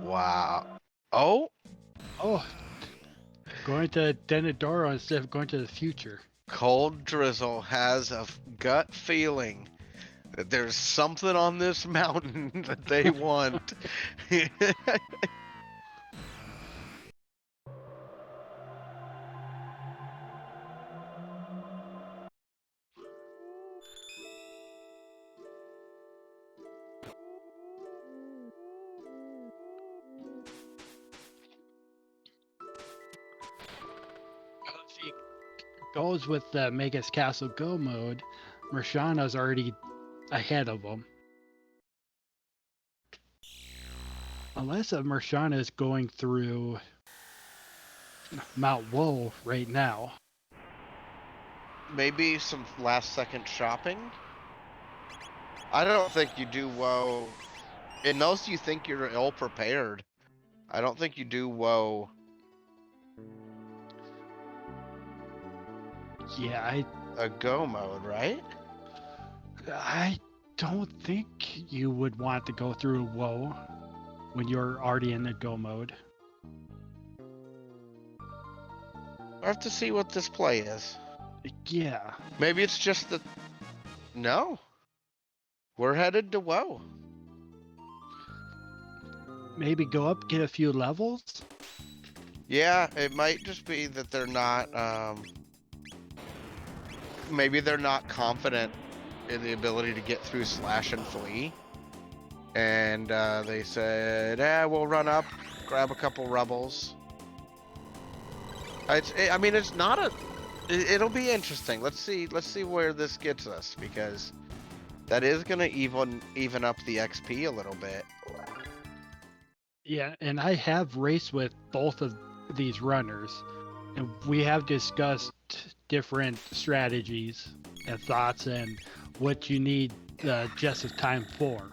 Wow. Oh, Oh, going to Denadoro instead of going to the future. Colddrizzle has a gut feeling that there's something on this mountain that they want. If he goes with the Magus Castle Go mode, Mirshana's already ahead of him. Unless Mirshana is going through Mount Woe right now. Maybe some last-second shopping? I don't think you do woe. Unless you think you're ill-prepared. I don't think you do woe. Yeah, A go mode, right? I don't think you would want to go through Woe when you're already in the Go mode. I have to see what this play is. Yeah. Maybe it's just that. No. We're headed to woe. Maybe go up, get a few levels. Yeah, it might just be that they're not, maybe they're not confident in the ability to get through Slash and Flee. And they said, we'll run up, grab a couple rebels. I mean, it's not a... It'll be interesting. Let's see where this gets us, because that is going to even up the XP a little bit. Yeah, and I have raced with both of these runners, and we have discussed different strategies and thoughts and what you need Jets of Time for.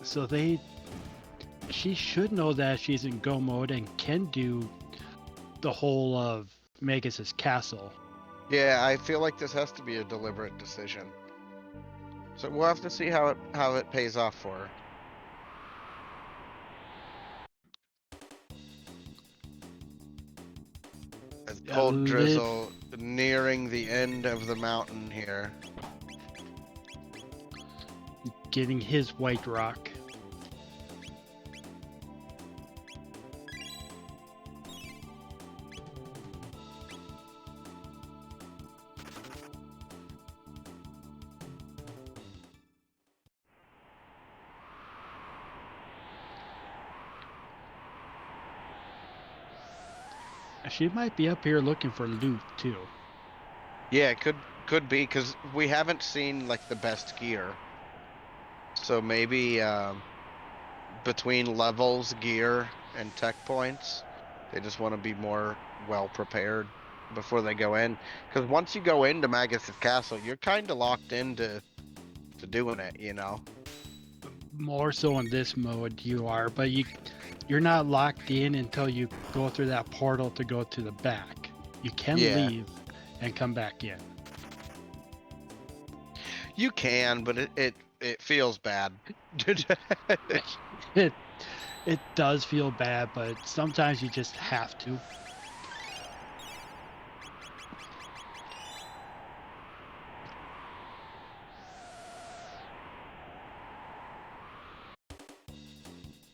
So she should know that she's in Go mode and can do the whole of Magus's castle. Yeah, I feel like this has to be a deliberate decision. So we'll have to see how it pays off for her. As Colddrizzle nearing the end of the mountain here. Getting his white rock. She might be up here looking for loot too. Yeah, it could be, because we haven't seen like the best gear. So maybe between levels, gear, and tech points, they just want to be more well prepared before they go in. Because once you go into Magus's castle, you're kind of locked into doing it, you know. More so in this mode you are, but you're not locked in until you go through that portal to go to the back. You can leave and come back in. You can, but it feels bad. It does feel bad, but sometimes you just have to.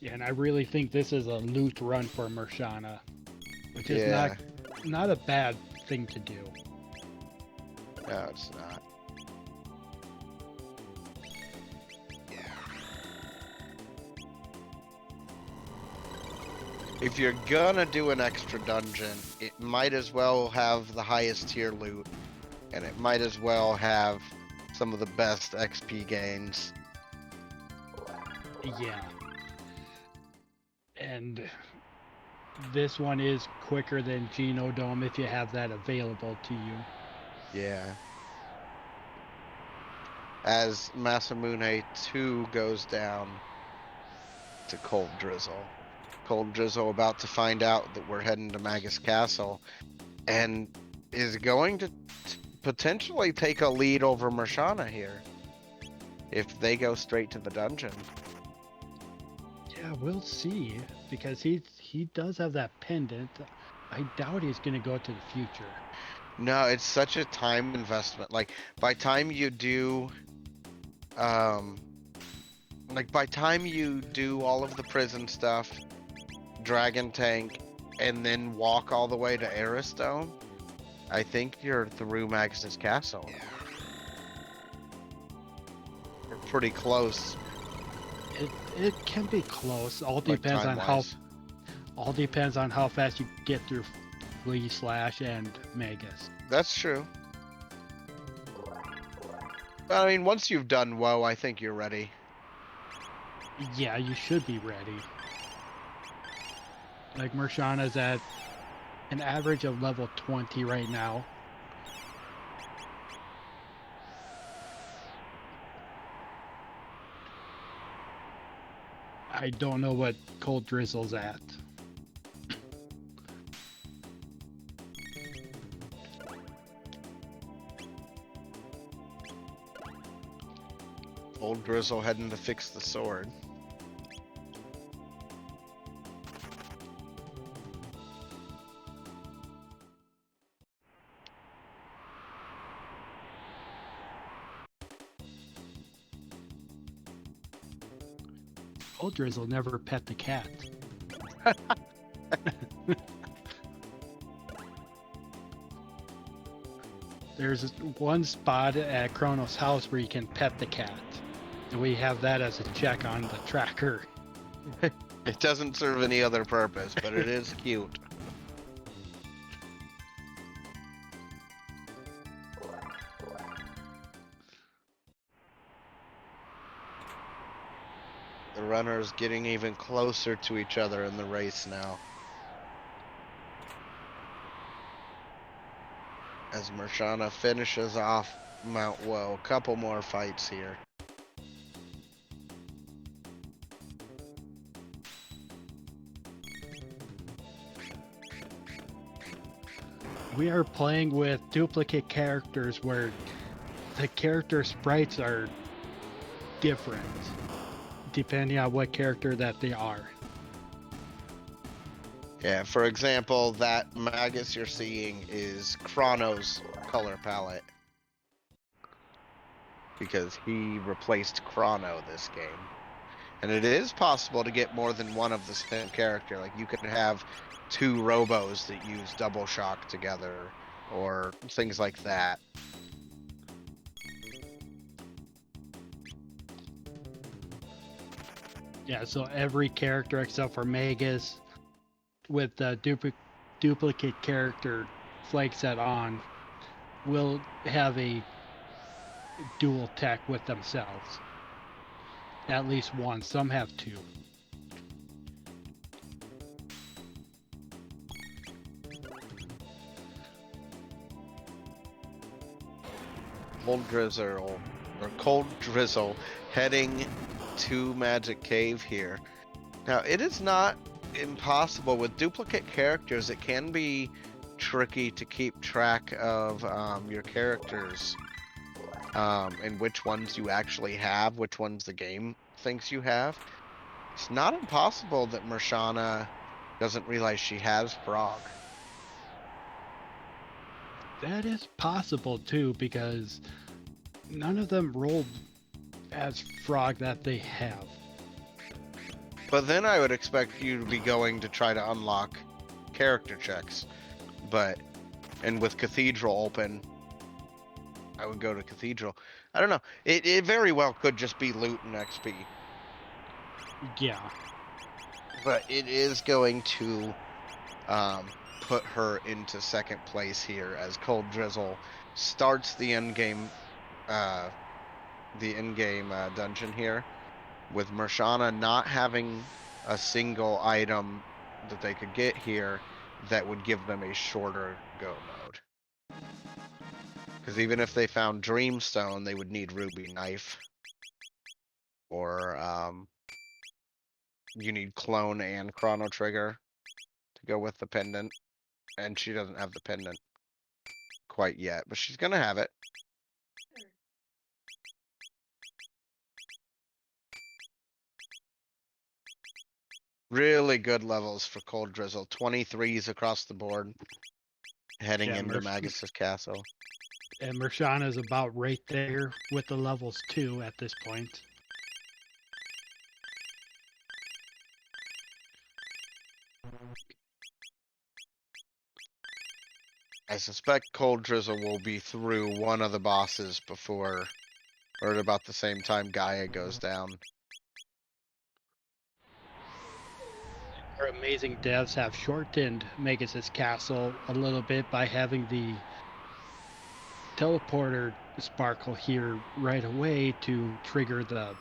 Yeah, and I really think this is a loot run for Mirshana, which is not a bad thing to do. No, it's not. If you're gonna do an extra dungeon, it might as well have the highest tier loot, and it might as well have some of the best XP gains. Yeah. And this one is quicker than Genodome if you have that available to you. Yeah. As Masamune 2 goes down to Colddrizzle. Colddrizzle about to find out that we're heading to Magus Castle and is going to potentially take a lead over Mirshana here if they go straight to the dungeon. Yeah, we'll see, because he does have that pendant. I doubt he's gonna go to the future. No, it's such a time investment. Like by time you do by time you do all of the prison stuff, Dragon Tank, and then walk all the way to Aristone, I think you're through Magus Castle. We're pretty close. It can be close. All like, depends on how time-wise. fast you get through Flea Slash and Magus. That's true. But, I mean, once you've done WoW, I think you're ready. Yeah, you should be ready. Like Mirshana's at an average of level 20 right now. I don't know what Colddrizzle's at. Colddrizzle heading to fix the sword. Colddrizzle never pet the cat. There's one spot at Chrono's house where you can pet the cat. And we have that as a check on the tracker. It doesn't serve any other purpose, but it is cute. The runners getting even closer to each other in the race now. As Mirshana finishes off Mount Woe, a couple more fights here. We are playing with duplicate characters where the character sprites are different depending on what character that they are. Yeah, for example, that Magus you're seeing is Chrono's color palette. Because he replaced Chrono this game. And it is possible to get more than one of the same character. Like you could have two robos that use double shock together or things like that. Yeah, so every character except for Magus with the duplicate character flag set on will have a dual tech with themselves. At least one. Some have two. Colddrizzle heading to Magic Cave here. Now, it is not impossible with duplicate characters. It can be tricky to keep track of your characters and which ones you actually have, which ones the game thinks you have. It's not impossible that Mirshana doesn't realize she has Frog. That is possible too, because none of them rolled as Frog that they have. But then I would expect you to be going to try to unlock character checks. And with Cathedral open, I would go to Cathedral. I don't know. It very well could just be loot and XP. Yeah. But it is going to put her into second place here as Colddrizzle starts the endgame dungeon here, with Mirshana not having a single item that they could get here that would give them a shorter go mode. Because even if they found Dreamstone, they would need Ruby Knife. Or you need Clone and Chrono Trigger to go with the pendant. And she doesn't have the pendant quite yet, but she's gonna have it. Really good levels for Colddrizzle. 23s across the board. Heading Yeah, into Magus's castle. And Mirshana is about right there with the levels too at this point. I suspect Colddrizzle will be through one of the bosses before, or at about the same time Gaia goes down. Our amazing devs have shortened Magus's castle a little bit by having the teleporter sparkle here right away to trigger the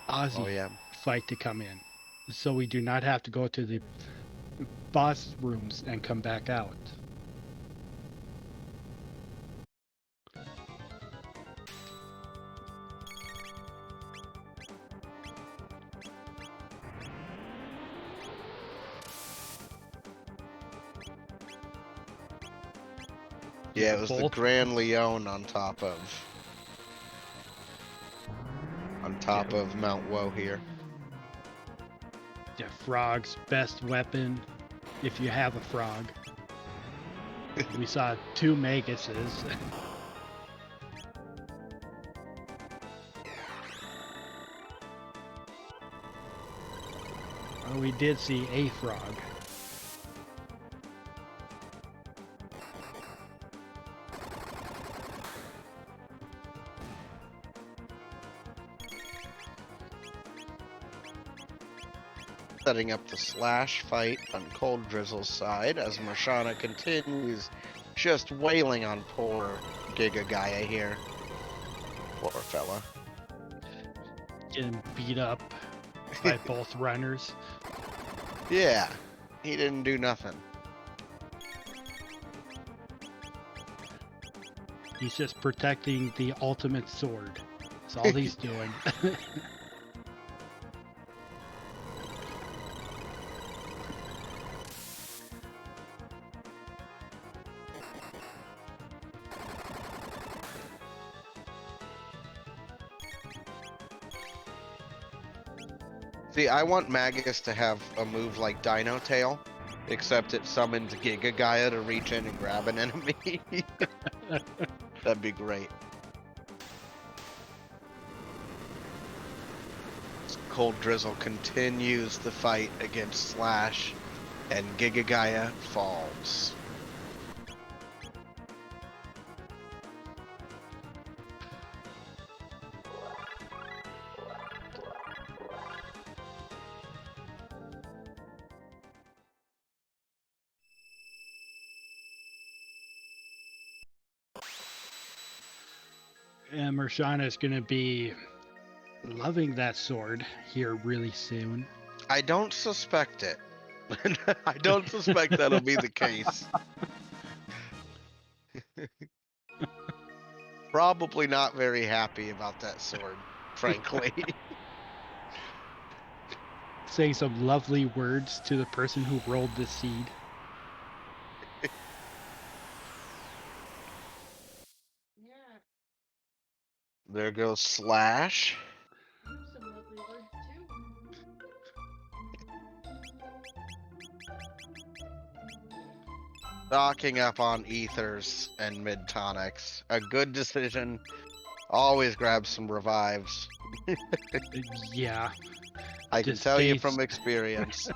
Ozzy fight to come in. So we do not have to go to the boss rooms and come back out. Yeah, it was the Grand Leon on top of Mount Woe here. Yeah, frog's best weapon, if you have a frog. We saw 2 Maguses. Oh, we did see a frog. Setting up the slash fight on Colddrizzle's side as Mirshana continues just wailing on poor Giga Gaia here. Poor fella. Getting beat up by both runners. Yeah, he didn't do nothing. He's just protecting the ultimate sword. That's all he's doing. See, I want Magus to have a move like Dino Tail, except it summons Giga Gaia to reach in and grab an enemy. That'd be great. Colddrizzle continues the fight against Slash, and Giga Gaia falls. And Mirshana is going to be loving that sword here really soon. I don't suspect it. I don't suspect that'll be the case. Probably not very happy about that sword, frankly. Saying some lovely words to the person who rolled the seed. There goes Slash. Some lovely words too. Stocking up on ethers and mid tonics. A good decision. Always grab some revives. Yeah. I can Just tell you stay- from experience.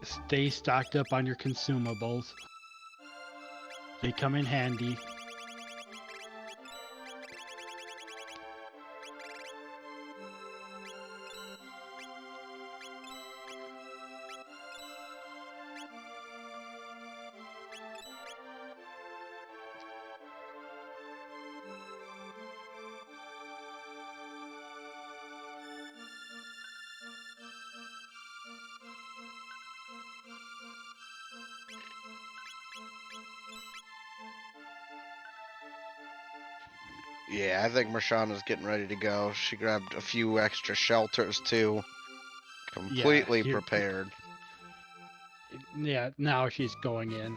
Stay stocked up on your consumables. They come in handy. Yeah, I think Mirshana's getting ready to go. She grabbed a few extra shelters too. Completely here- prepared. Yeah, now she's going in.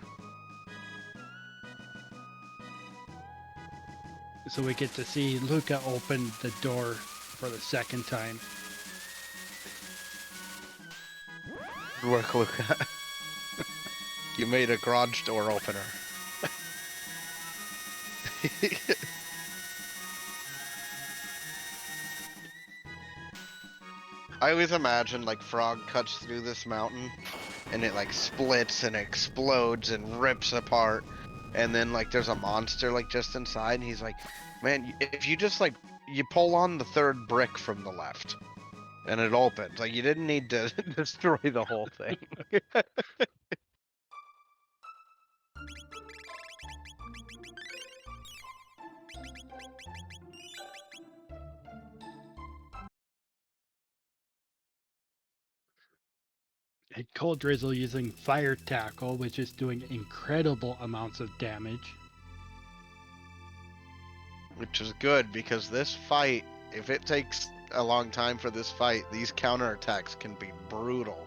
So we get to see Luca open the door for the second time. Good work, Luca. You made a garage door opener. I always imagine like Frog cuts through this mountain and it like splits and explodes and rips apart, and then like there's a monster like just inside and he's like, man, if you just like you pull on the third brick from the left and it opens, like you didn't need to destroy the whole thing. And Colddrizzle using fire tackle, which is doing incredible amounts of damage. Which is good because this fight, if it takes a long time for this fight, these counterattacks can be brutal.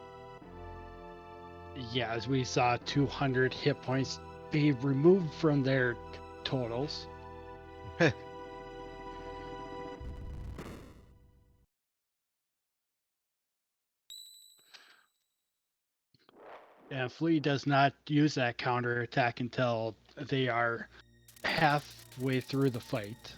Yeah, as we saw 200 hit points be removed from their totals. And Flea does not use that counter attack until they are halfway through the fight.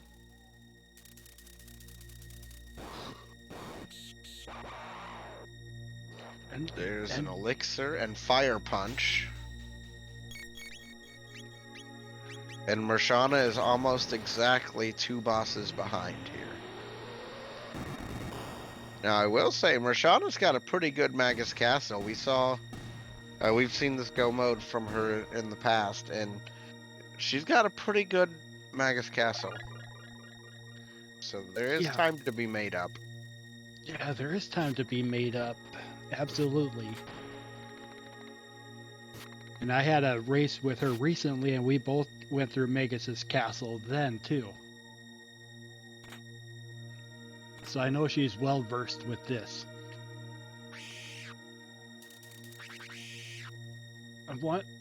And There's an and- elixir and fire punch. And Mirshana is almost exactly 2 bosses behind here. Now I will say Mirshana's got a pretty good Magus Castle. We've seen this go mode from her in the past, and she's got a pretty good Magus Castle. So there is Yeah. time to be made up. Yeah, there is time to be made up. Absolutely. And I had a race with her recently, and we both went through Magus's castle then, too. So I know she's well versed with this.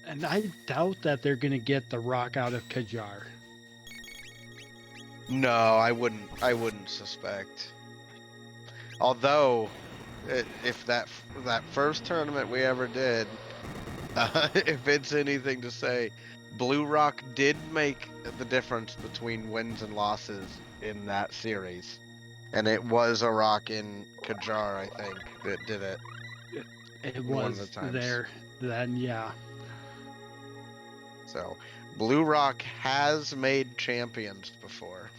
And I doubt that they're going to get the rock out of Kajar. No, I wouldn't suspect. Although, if that first tournament we ever did, if it's anything to say, Blue Rock did make the difference between wins and losses in that series, and it was a rock in Kajar, I think, that did it. It One of was the times. there then, yeah. So, Blue Rock has made champions before.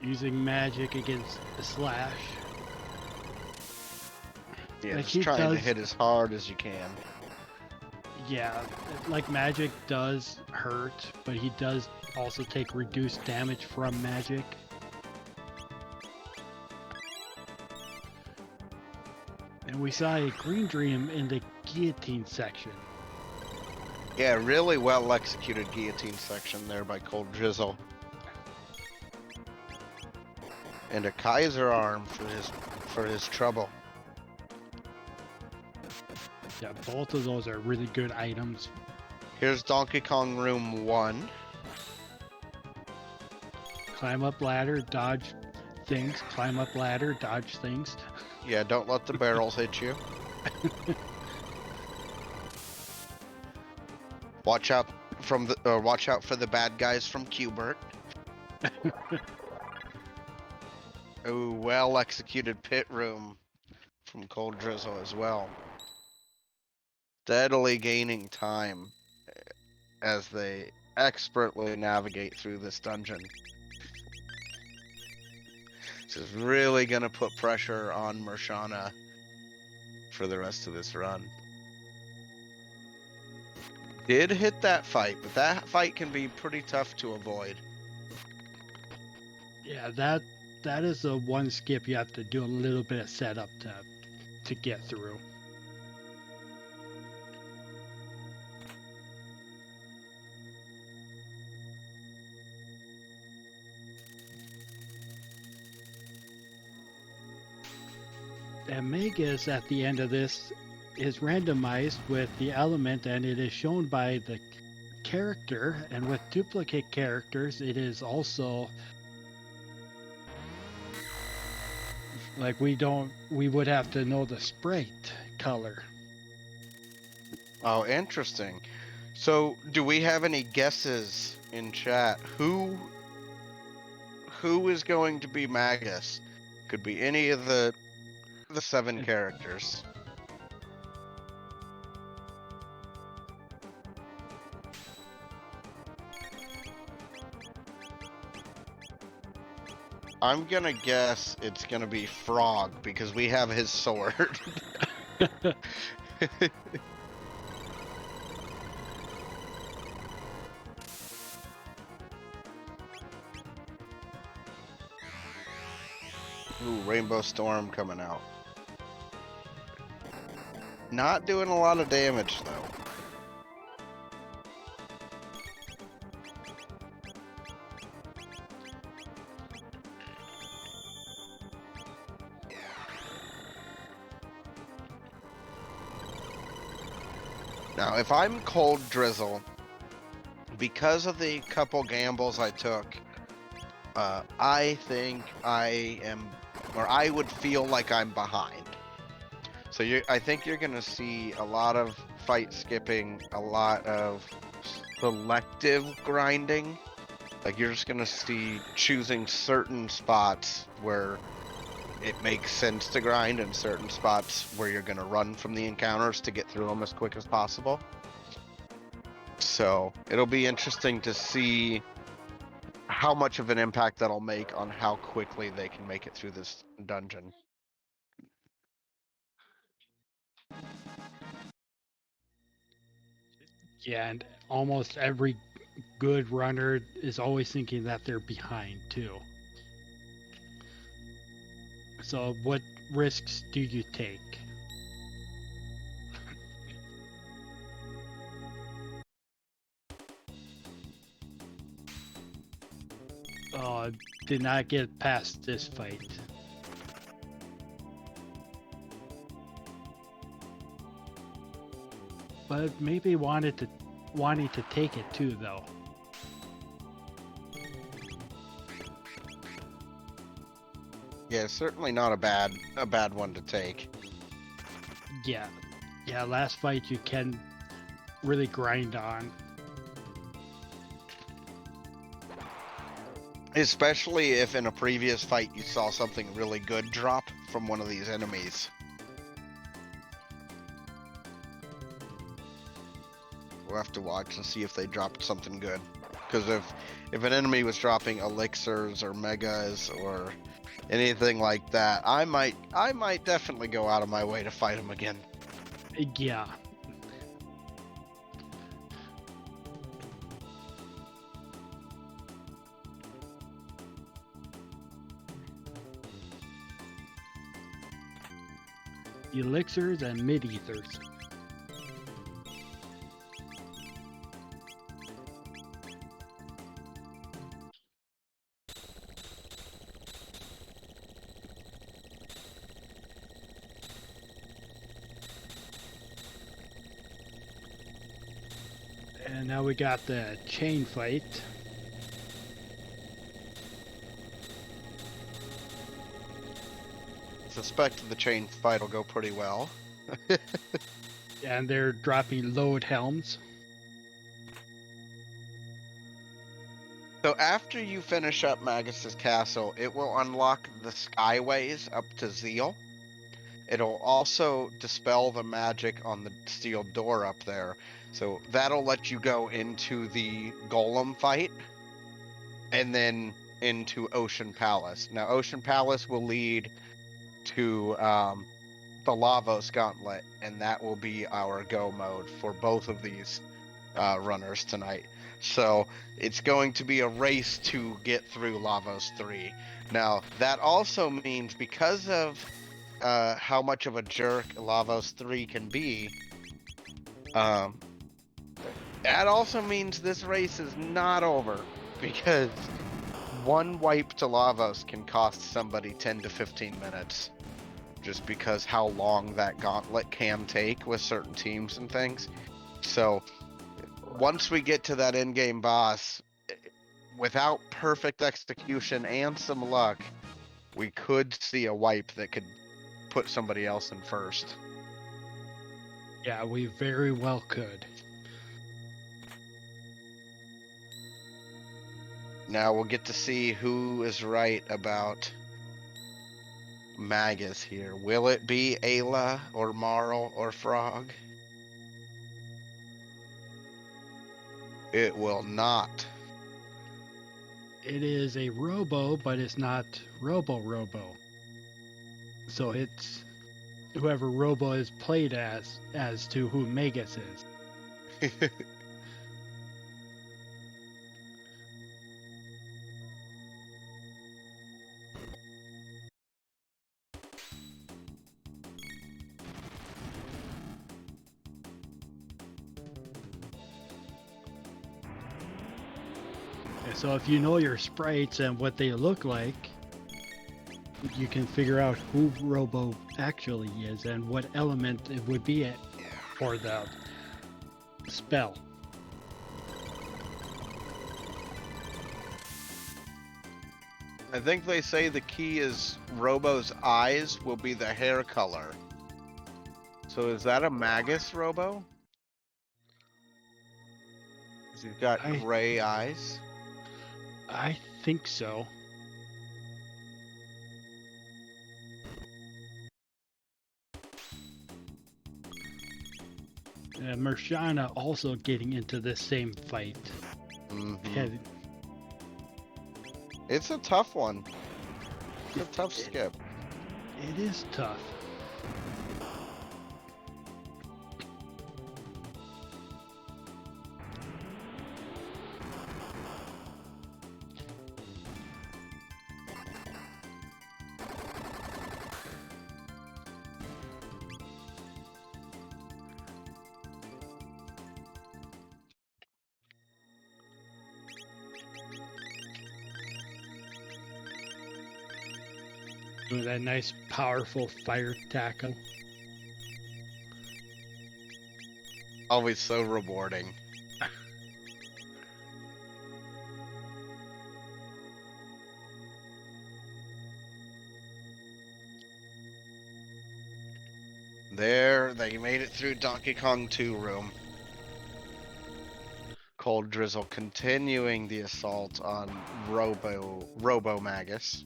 Using magic against the slash. Yeah, Like just he trying to does- hit as hard as you can. Yeah, like magic does hurt, but he does also take reduced damage from magic. And we saw a green dream in the guillotine section. Yeah, really well executed guillotine section there by Colddrizzle. And a Kaiser arm for his for his trouble. Yeah, both of those are really good items. Here's Donkey Kong Room 1. Climb up ladder, dodge things. Climb up ladder, dodge things. Yeah, don't let the barrels hit you. Watch out watch out for the bad guys from Qbert. Ooh, well executed pit room from Colddrizzle as well. Steadily gaining time as they expertly navigate through this dungeon. This is really gonna put pressure on Mirshana for the rest of this run. Did hit that fight, but that fight can be pretty tough to avoid. Yeah, that is the one skip you have to do a little bit of setup to get through. And Magus at the end of this is randomized with the element, and it is shown by the character, and with duplicate characters it is also like we would have to know the sprite color. Oh, interesting. So, do we have any guesses in chat? Who is going to be Magus? Could be any of the 7 characters. I'm gonna guess it's gonna be Frog because we have his sword. Ooh, Rainbow Storm coming out. Not doing a lot of damage though. Now, if I'm Colddrizzle, because of the couple gambles I took, I think I would feel like I'm behind. So I think you're gonna see a lot of fight skipping, a lot of selective grinding. Like you're just gonna see choosing certain spots where it makes sense to grind and certain spots where you're gonna run from the encounters to get through them as quick as possible. So it'll be interesting to see how much of an impact that'll make on how quickly they can make it through this dungeon. Yeah, and almost every good runner is always thinking that they're behind too. So what risks do you take? Did not get past this fight. But maybe wanting to take it too, though. Yeah, certainly not a bad one to take. Yeah, last fight you can really grind on. Especially if in a previous fight you saw something really good drop from one of these enemies. We'll have to watch and see if they dropped something good. Because if an enemy was dropping elixirs or megas or anything like that, I might definitely go out of my way to fight them again. Yeah. Elixirs and mid-ethers. And now we got the chain fight. Suspect the chain fight will go pretty well. And they're dropping load helms. So after you finish up Magus's castle, it will unlock the skyways up to Zeal. It'll also dispel the magic on the steel door up there. So that'll let you go into the golem fight and then into Ocean Palace. Now, Ocean Palace will lead to the Lavos Gauntlet, and that will be our go mode for both of these runners tonight. So it's going to be a race to get through Lavos 3. Now, that also means because of how much of a jerk Lavos 3 can be, that also means this race is not over, because one wipe to Lavos can cost somebody 10 to 15 minutes, just because how long that gauntlet can take with certain teams and things. So once we get to that in-game boss, without perfect execution and some luck, we could see a wipe that could put somebody else in first. Yeah, we very well could. Now we'll get to see who is right about Magus here. Will it be Ayla or Marl or Frog? It will not. It is a Robo, but it's not Robo. So it's whoever Robo is played as to who Magus is. And so if you know your sprites and what they look like, you can figure out who Robo actually is and what element it would be for the spell. I think they say the key is Robo's eyes will be the hair color. So is that a Magus Robo? 'Cause he's got gray eyes. I think so. Mirshana also getting into this same fight. Mhm. It's a tough one. It's a tough skip. It is tough. Doing that nice, powerful fire tackle. Always so rewarding. There, they made it through Donkey Kong 2 room. Colddrizzle continuing the assault on Robo Magus.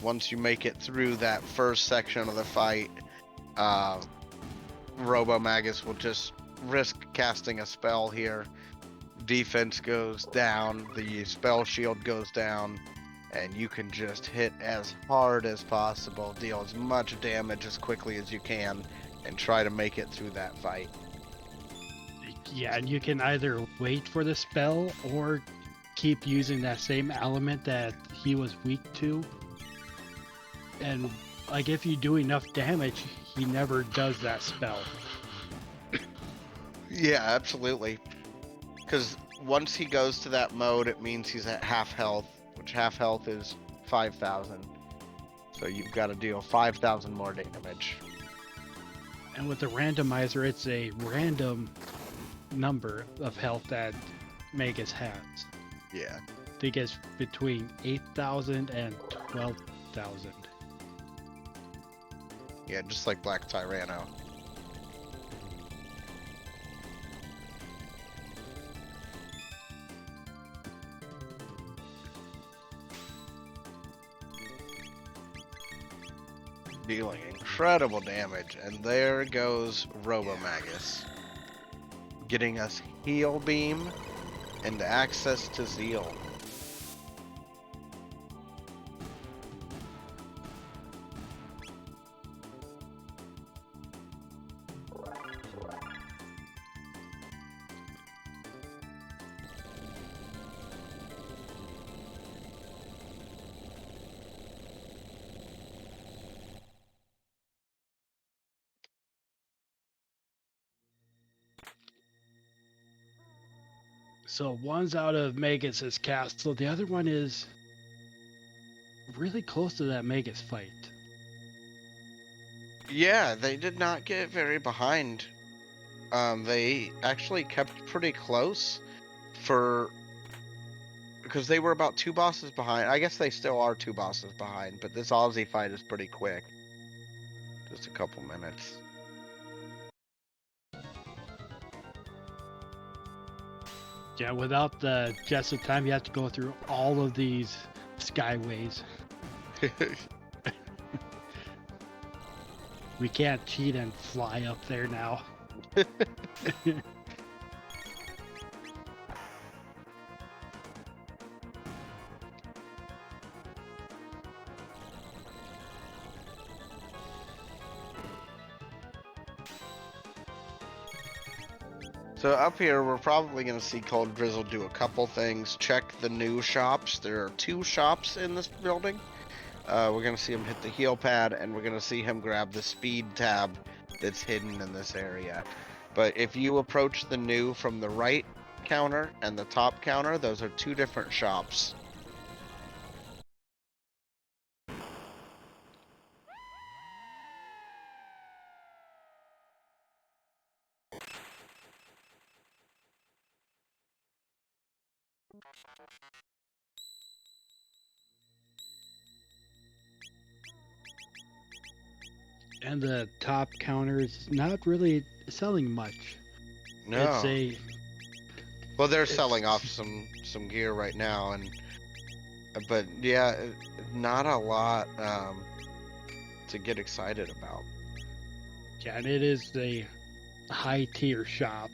Once you make it through that first section of the fight, Robo Magus will just risk casting a spell here. Defense goes down, the spell shield goes down, and you can just hit as hard as possible, deal as much damage as quickly as you can, and try to make it through that fight. Yeah, and you can either wait for the spell or keep using that same element that he was weak to. And like if you do enough damage, he never does that spell. Yeah, absolutely. Because once he goes to that mode, it means he's at half health, which half health is 5,000. So you've got to deal 5,000 more damage. And with the randomizer, it's a random number of health that Magus has. Yeah. I think it's between 8,000 and 12,000. Yeah, just like Black Tyranno. Dealing incredible damage, and there goes Robomagus, getting us Heal Beam and access to Zeal. So one's out of Magus's castle, the other one is really close to that Magus fight. Yeah, they did not get very behind. They actually kept pretty close because they were about 2 bosses behind. I guess they still are 2 bosses behind, but this Aussie fight is pretty quick. Just a couple minutes. Yeah, without the Jets of Time, you have to go through all of these skyways. We can't cheat and fly up there now. So up here, we're probably going to see Colddrizzle do a couple things. Check the new shops. There are 2 shops in this building. We're going to see him hit the heal pad, and we're going to see him grab the speed tab that's hidden in this area. But if you approach the new from the right counter and the top counter, those are 2 different shops. And the top counter is not really selling much. No. It's a Well, they're selling off some gear right now, but yeah, not a lot to get excited about. Yeah, and it is a high tier shop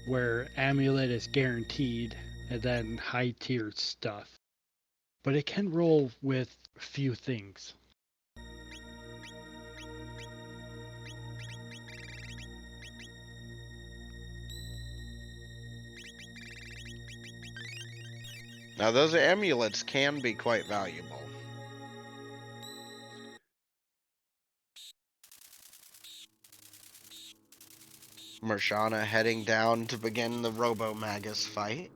where amulet is guaranteed and then high tier stuff. But it can roll with few things. Now, those amulets can be quite valuable. Mirshana heading down to begin the Robomagus fight,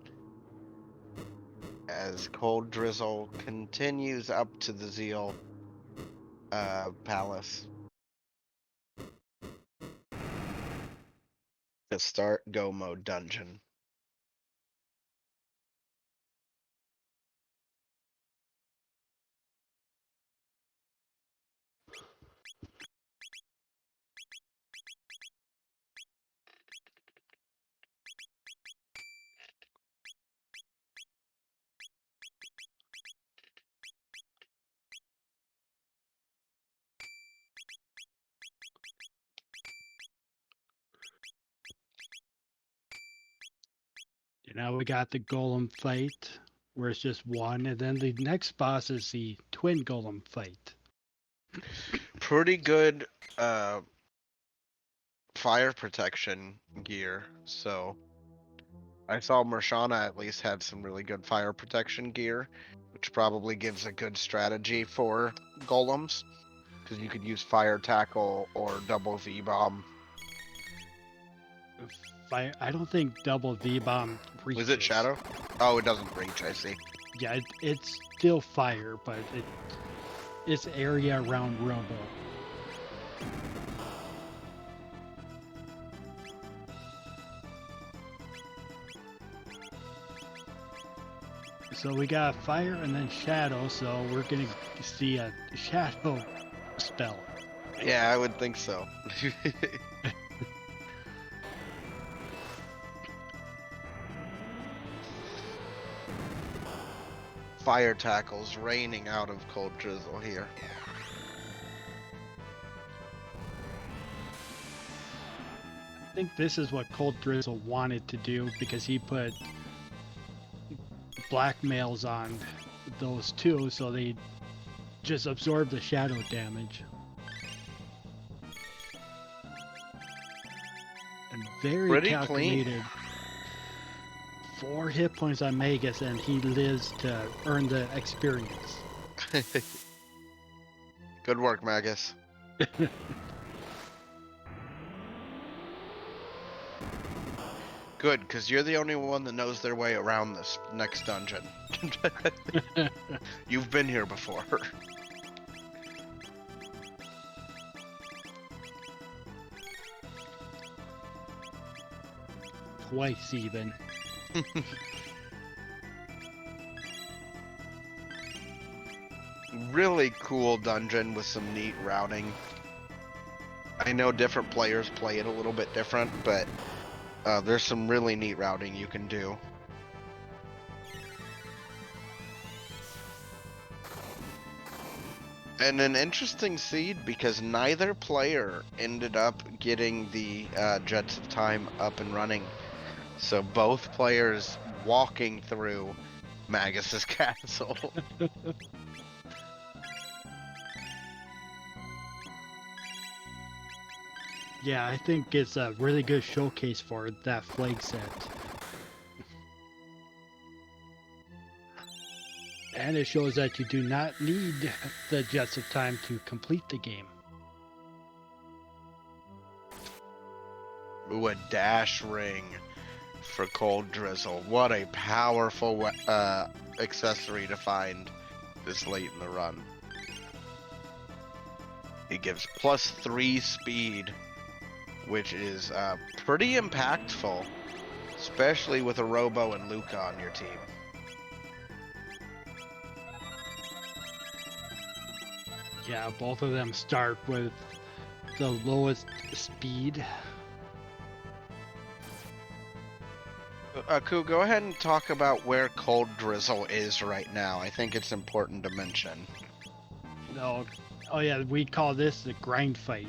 as Colddrizzle continues up to the Zeal Palace to start Go Mode Dungeon. Now we got the golem fight, where it's just one, and then the next boss is the twin golem fight. Pretty good fire protection gear, so I saw Mirshana at least had some really good fire protection gear, which probably gives a good strategy for golems, because you could use fire tackle or double V-bomb. I don't think double V-bomb reaches. Was it Shadow? Oh, it doesn't reach, I see. Yeah, it's still fire, but its area around Robo. So we got fire and then shadow, so we're gonna see a shadow spell. Yeah, I would think so. Fire tackles raining out of Colddrizzle here. I think this is what Colddrizzle wanted to do because he put blackmails on those two, so they just absorb the shadow damage. And very Pretty calculated. 4 hit points on Magus, and he lives to earn the experience. Good work, Magus. Good, because you're the only one that knows their way around this next dungeon. You've been here before. Twice even. Really cool dungeon with some neat routing. I know different players play it a little bit different, but there's some really neat routing you can do. And an interesting seed because neither player ended up getting the Jets of Time up and running. So both players walking through Magus's castle. Yeah, I think it's a really good showcase for that flag set. And it shows that you do not need the Jets of Time to complete the game. Ooh, a dash ring for Colddrizzle. What a powerful accessory to find this late in the run. It gives +3 speed, which is pretty impactful, especially with a Robo and Luca on your team. Yeah, both of them start with the lowest speed. Ku, go ahead and talk about where Colddrizzle is right now. I think it's important to mention. No, oh yeah, we call this the grind fight.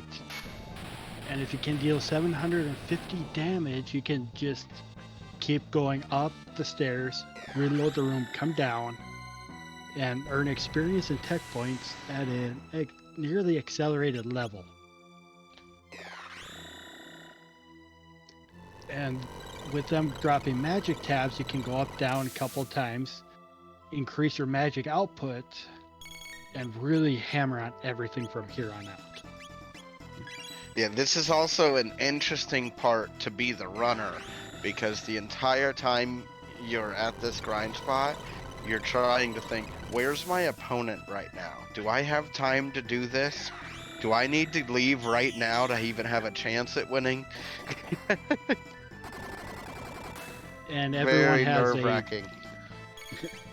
And if you can deal 750 damage, you can just keep going up the stairs, reload the room, come down, and earn experience and tech points at a nearly accelerated level. And with them dropping magic tabs, you can go up, down a couple times, increase your magic output, and really hammer on everything from here on out. Yeah, this is also an interesting part to be the runner, because the entire time you're at this grind spot, you're trying to think, where's my opponent right now? Do I have time to do this? Do I need to leave right now to even have a chance at winning? And Very nerve-wracking.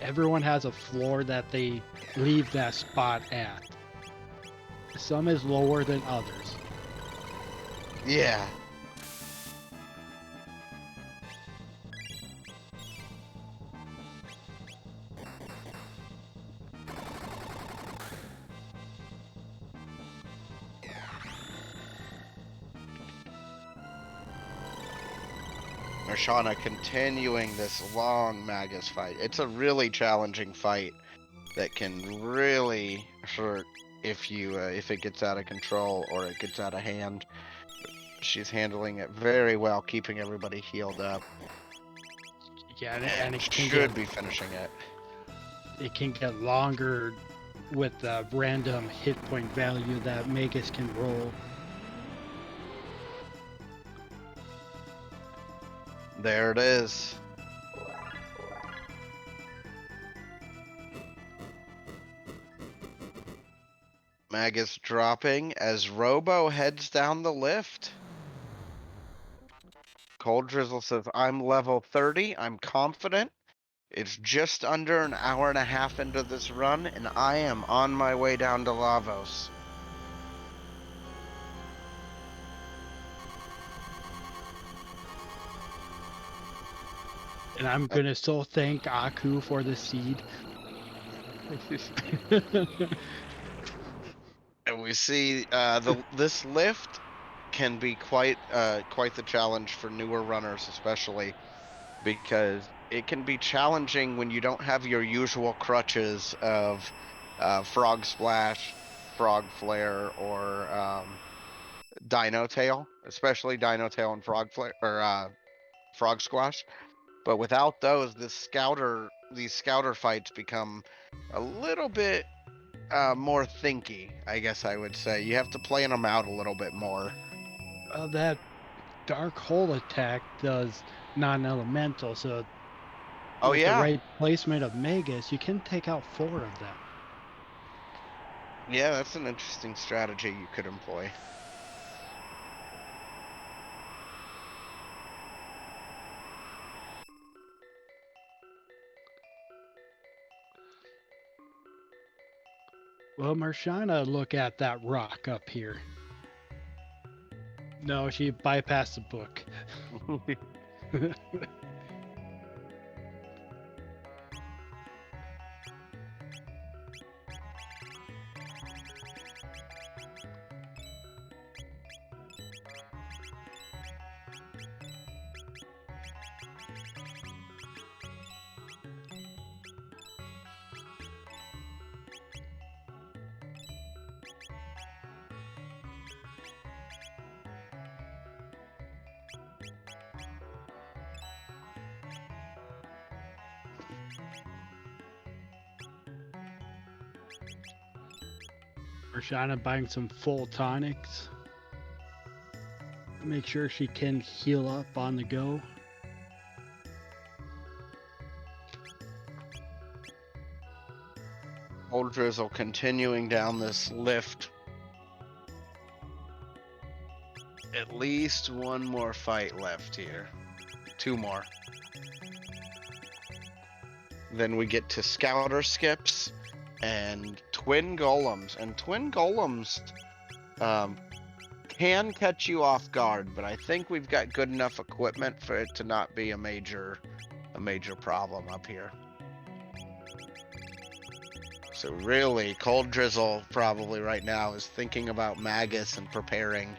everyone has a floor that they leave that spot at. Some is lower than others. Yeah. Mirshana continuing this long Magus fight. It's a really challenging fight that can really hurt if it gets out of control or it gets out of hand. She's handling it very well, keeping everybody healed up. Yeah, and it should be finishing it. It can get longer with the random hit point value that Magus can roll. There it is. Magus dropping as Robo heads down the lift. Colddrizzle says, I'm level 30. I'm confident. It's just under an hour and a half into this run, and I am on my way down to Lavos. And I'm gonna still thank Aku for the seed. And we see this lift can be quite the challenge for newer runners, especially because it can be challenging when you don't have your usual crutches of Frog Splash, Frog Flare, or Dino Tail, especially Dino Tail and Frog Flare or Frog Squash. But without those, these scouter fights become a little bit more thinky, I guess I would say. You have to plan them out a little bit more. That dark hole attack does non-elemental, so Oh with yeah, the right placement of Magus, you can take out 4 of them. yeah, that's an interesting strategy you could employ. Well, Mirshana, look at that rock up here. No, she bypassed the book. Mirshana buying some full tonics. Make sure she can heal up on the go. Colddrizzle continuing down this lift. At least one more fight left here. 2 more. Then we get to Scouter Skips and Twin Golems. And Twin Golems can catch you off guard, but I think we've got good enough equipment for it to not be a major problem up here. So really, Colddrizzle probably right now is thinking about Magus and preparing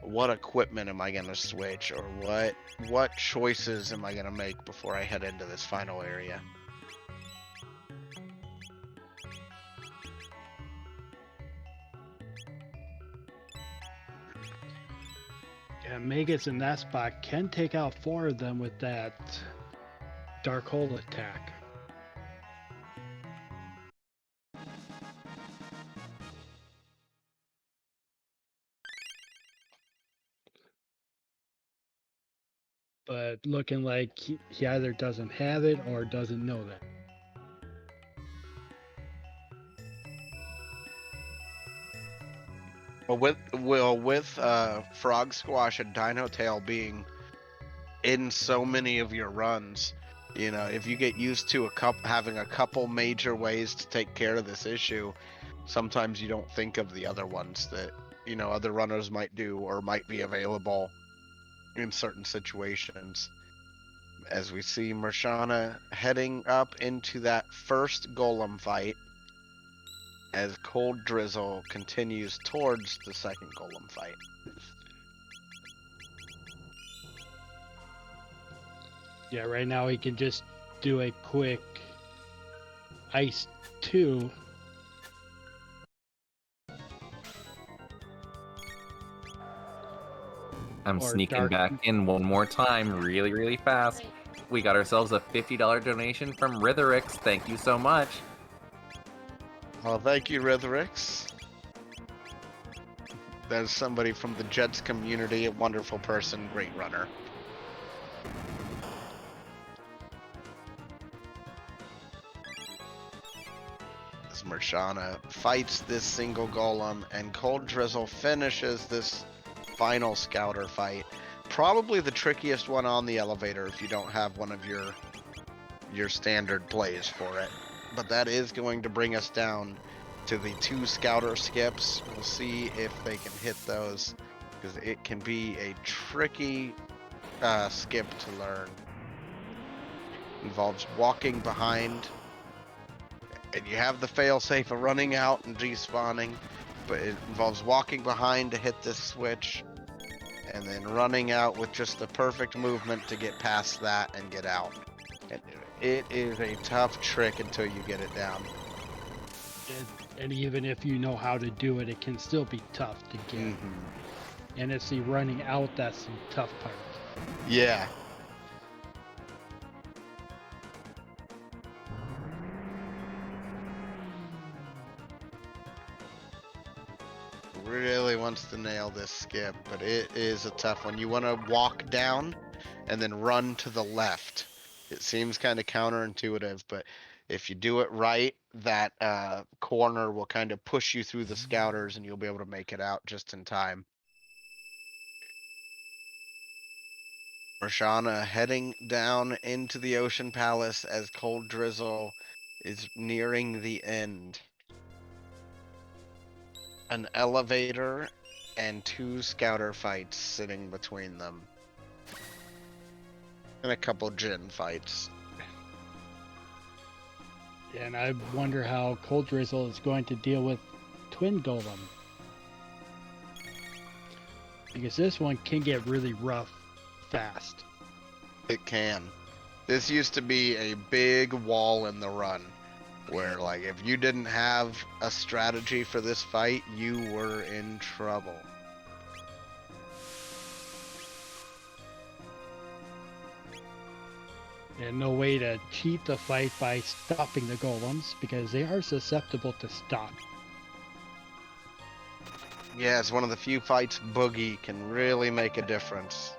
what equipment am I going to switch, or what choices am I going to make before I head into this final area. Yeah, Magus in that spot can take out 4 of them with that dark hole attack. But looking like he either doesn't have it or doesn't know that. With Frog Squash and Dino Tail being in so many of your runs, you know, if you get used to having a couple major ways to take care of this issue, sometimes you don't think of the other ones that, you know, other runners might do or might be available in certain situations. As we see Mirshana heading up into that first golem fight as Colddrizzle continues towards the second golem fight. Yeah, right now he can just do a quick Ice 2. I'm Or sneaking dark- back in one more time really, really fast. We got ourselves a $50 donation from Ritherix. Thank you so much. Well, thank you, Ritherix. There's somebody from the Jets community, a wonderful person, great runner. As Mirshana fights this single golem, and Colddrizzle finishes this final scouter fight. Probably the trickiest one on the elevator if you don't have one of your standard plays for it. But that is going to bring us down to the 2 scouter skips. We'll see if they can hit those, because it can be a tricky skip to learn. Involves walking behind, and you have the failsafe of running out and respawning, but it involves walking behind to hit this switch, and then running out with just the perfect movement to get past that and get out. And it is a tough trick until you get it down. And even if you know how to do it, it can still be tough to get. And it's the running out that's the tough part. Yeah. Really wants to nail this skip, but it is a tough one. You want to walk down and then run to the left. It seems kind of counterintuitive, but if you do it right, that corner will kind of push you through the scouters and you'll be able to make it out just in time. Mirshana heading down into the Ocean Palace as Colddrizzle is nearing the end. An elevator and 2 scouter fights sitting between them. And a couple gin fights. And I wonder how Colddrizzle is going to deal with Twin Golem. Because this one can get really rough fast. It can. This used to be a big wall in the run, where like if you didn't have a strategy for this fight, you were in trouble. And no way to cheat the fight by stopping the golems, because they are susceptible to stop. Yeah, it's one of the few fights Boogie can really make a difference.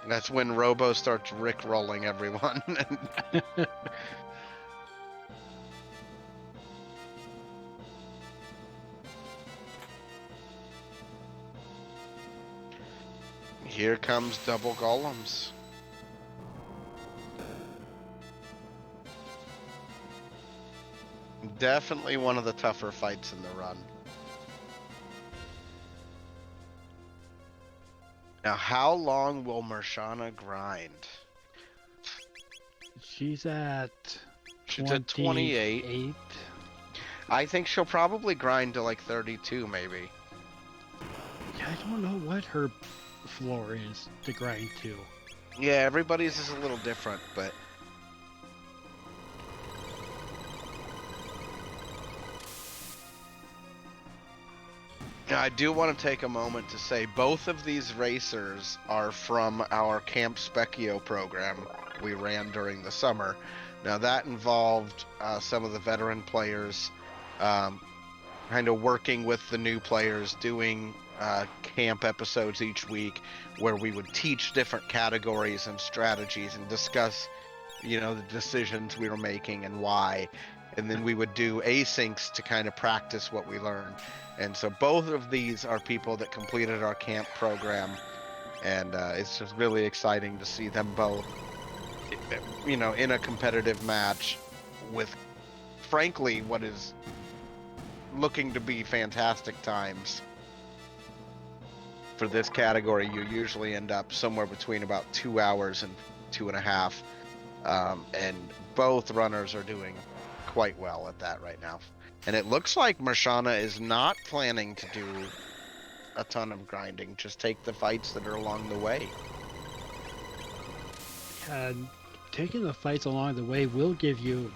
That's when Robo starts rickrolling everyone. Here comes double golems. Definitely one of the tougher fights in the run. Now, how long will Mirshana grind? She's at She's at 28. I think she'll probably grind to like 32, maybe. Yeah, I don't know what her floor is to grind to. Yeah, everybody's is a little different, but now, I do want to take a moment to say both of these racers are from our Camp Specchio program we ran during the summer. Now, that involved some of the veteran players kind of working with the new players, doing camp episodes each week where we would teach different categories and strategies and discuss, you know, the decisions we were making and why. And then we would do asyncs to kind of practice what we learned. And so both of these are people that completed our camp program, and it's just really exciting to see them both, you know, in a competitive match with, frankly, what is looking to be fantastic times. For this category, you usually end up somewhere between about 2 hours and 2.5, and both runners are doing quite well at that right now. And it looks like Mirshana is not planning to do a ton of grinding, just take the fights that are along the way. And taking the fights along the way will give you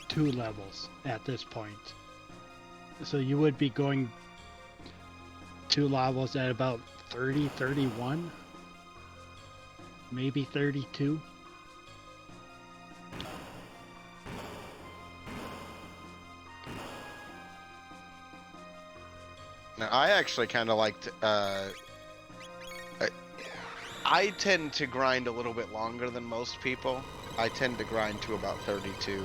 2 levels at this point. So you would be going 2 levels at about 30, 31, maybe 32. Now, I actually kind of liked, I tend to grind a little bit longer than most people. I tend to grind to about 32,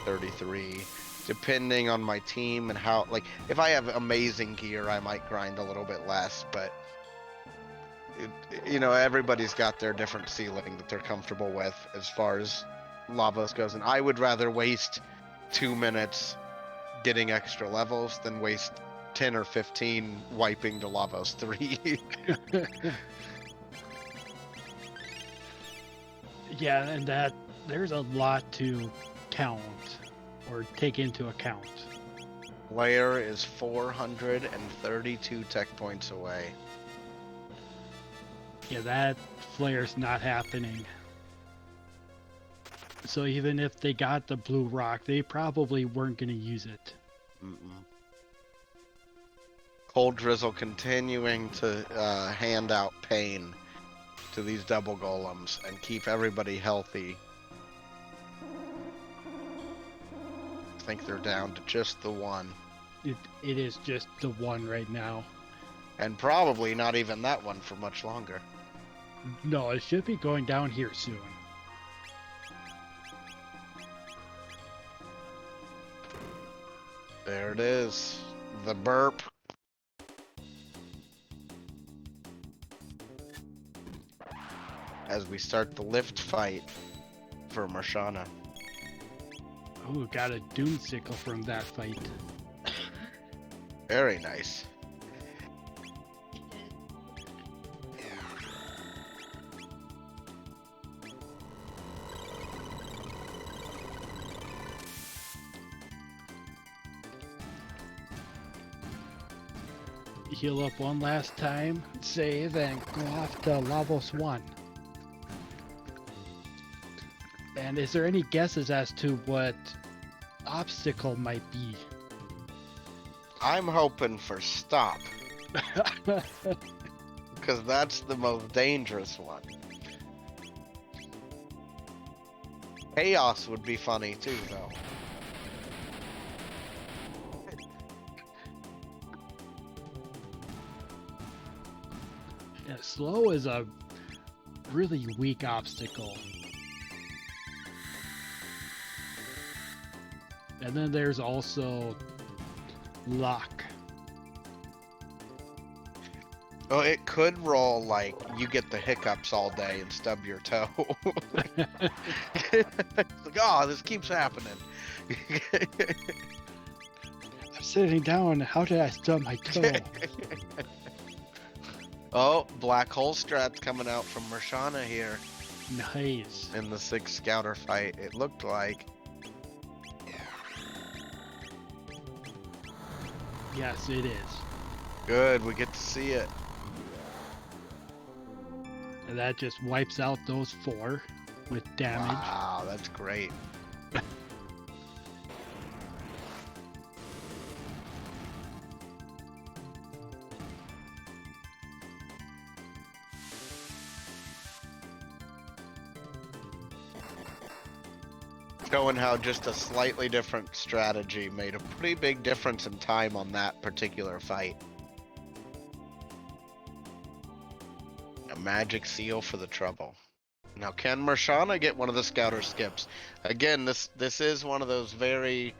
33, depending on my team and how, like, if I have amazing gear, I might grind a little bit less, but, everybody's got their different ceiling that they're comfortable with as far as Lavos goes, and I would rather waste 2 minutes getting extra levels than waste 10 or 15 wiping to Lavos 3. Yeah, and that there's a lot to count or take into account. Lair is 432 tech points away. Yeah, that flare's not happening. So even if they got the blue rock, they probably weren't going to use it. Colddrizzle continuing to hand out pain to these double golems and keep everybody healthy. I think they're down to just the one. It is just the one right now. And probably not even that one for much longer. No, it should be going down here soon. There it is. The burp. As we start the lift fight for Mirshana. Oh, got a doom sickle from that fight. Very nice. Heal up one last time, save, and go off to Lavos 1. And is there any guesses as to what obstacle might be? I'm hoping for stop, because that's the most dangerous one. Chaos would be funny too, though. Yeah, slow is a really weak obstacle. And then there's also luck. Oh, it could roll like you get the hiccups all day and stub your toe. It's like, oh, this keeps happening. I'm sitting down. How did I stub my toe? Oh, black hole strat's coming out from Mirshana here Nice. in the 6 scouter fight. It looked like. Yes, it is. Good, we get to see it. And that just wipes out those 4 with damage. Wow, that's great. Showing how just a slightly different strategy made a pretty big difference in time on that particular fight. A magic seal for the trouble. Now, can Mirshana get one of the scouter skips? Again, this is one of those very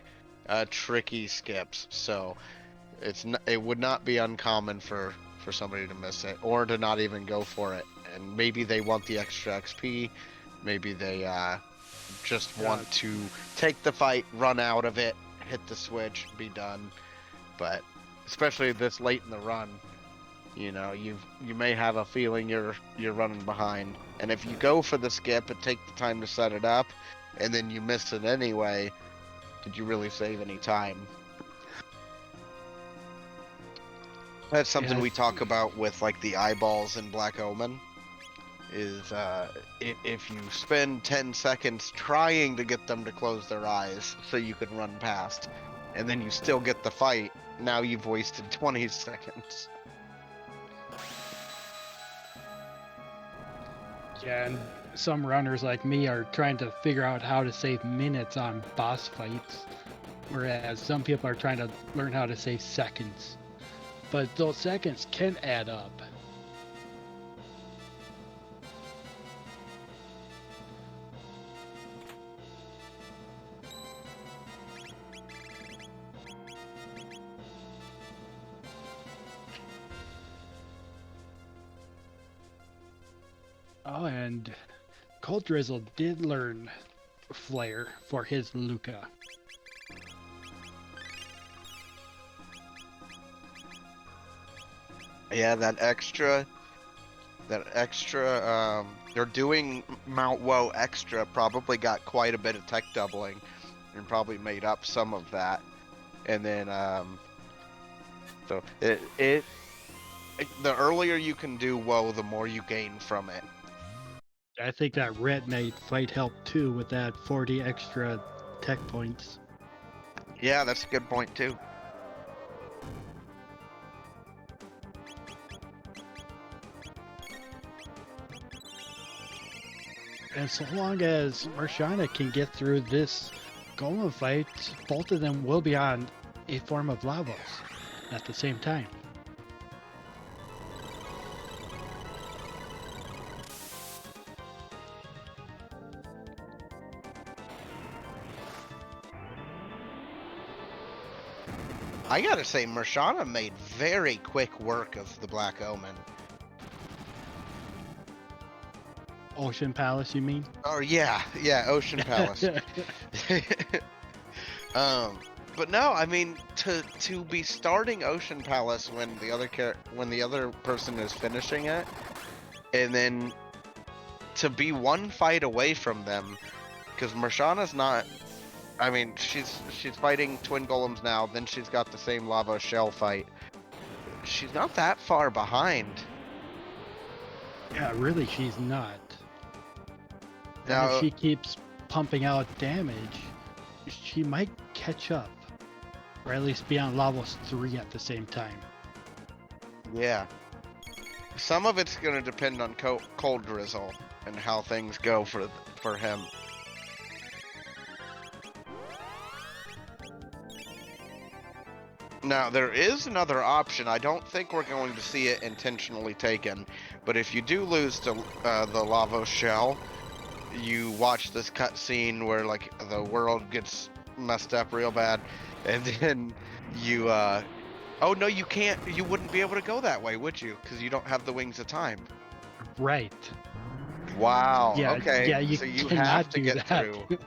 tricky skips, so it would not be uncommon for somebody to miss it or to not even go for it. And maybe they want the extra XP, maybe they just want to take the fight, run out of it, hit the switch, be done. But especially this late in the run, you may have a feeling you're running behind, and if you go for the skip and take the time to set it up, and then you miss it anyway, did you really save any time? That's something we talk about with like the eyeballs in Black Omen. Is if you spend 10 seconds trying to get them to close their eyes so you can run past, and then you still get the fight, now you've wasted 20 seconds. Yeah, and some runners like me are trying to figure out how to save minutes on boss fights, whereas some people are trying to learn how to save seconds. But those seconds can add up. Oh, and Colddrizzle did learn Flare for his Luca. Yeah, they're doing Mount Woe extra, probably got quite a bit of tech doubling and probably made up some of that. And then, so the earlier you can do Woe, the more you gain from it. I think that Red Knight fight helped too with that 40 extra tech points. Yeah, that's a good point too. And so long as Mirshana can get through this Golem fight, both of them will be on a form of Lavos at the same time. I gotta say, Mirshana made very quick work of the Black Omen. Ocean Palace, you mean? Oh yeah, Ocean Palace. But no, I mean to be starting Ocean Palace when the other person is finishing it, and then to be one fight away from them, because Mirshana's not. I mean, she's fighting twin golems now. Then she's got the same lava shell fight. She's not that far behind. Yeah, really, she's not. And Now, if she keeps pumping out damage, she might catch up. Or at least be on Lavos 3 at the same time. yeah. Some of it's gonna depend on Colddrizzle and how things go for him. Now, there is another option. I don't think we're going to see it intentionally taken, but if you do lose to the Lavos shell, you watch this cutscene where like the world gets messed up real bad, and then you oh no, you can't. You wouldn't be able to go that way, would you? Because you don't have the Wings of Time. Right. Wow. Yeah, okay. yeah, you so you cannot have to do get that. through.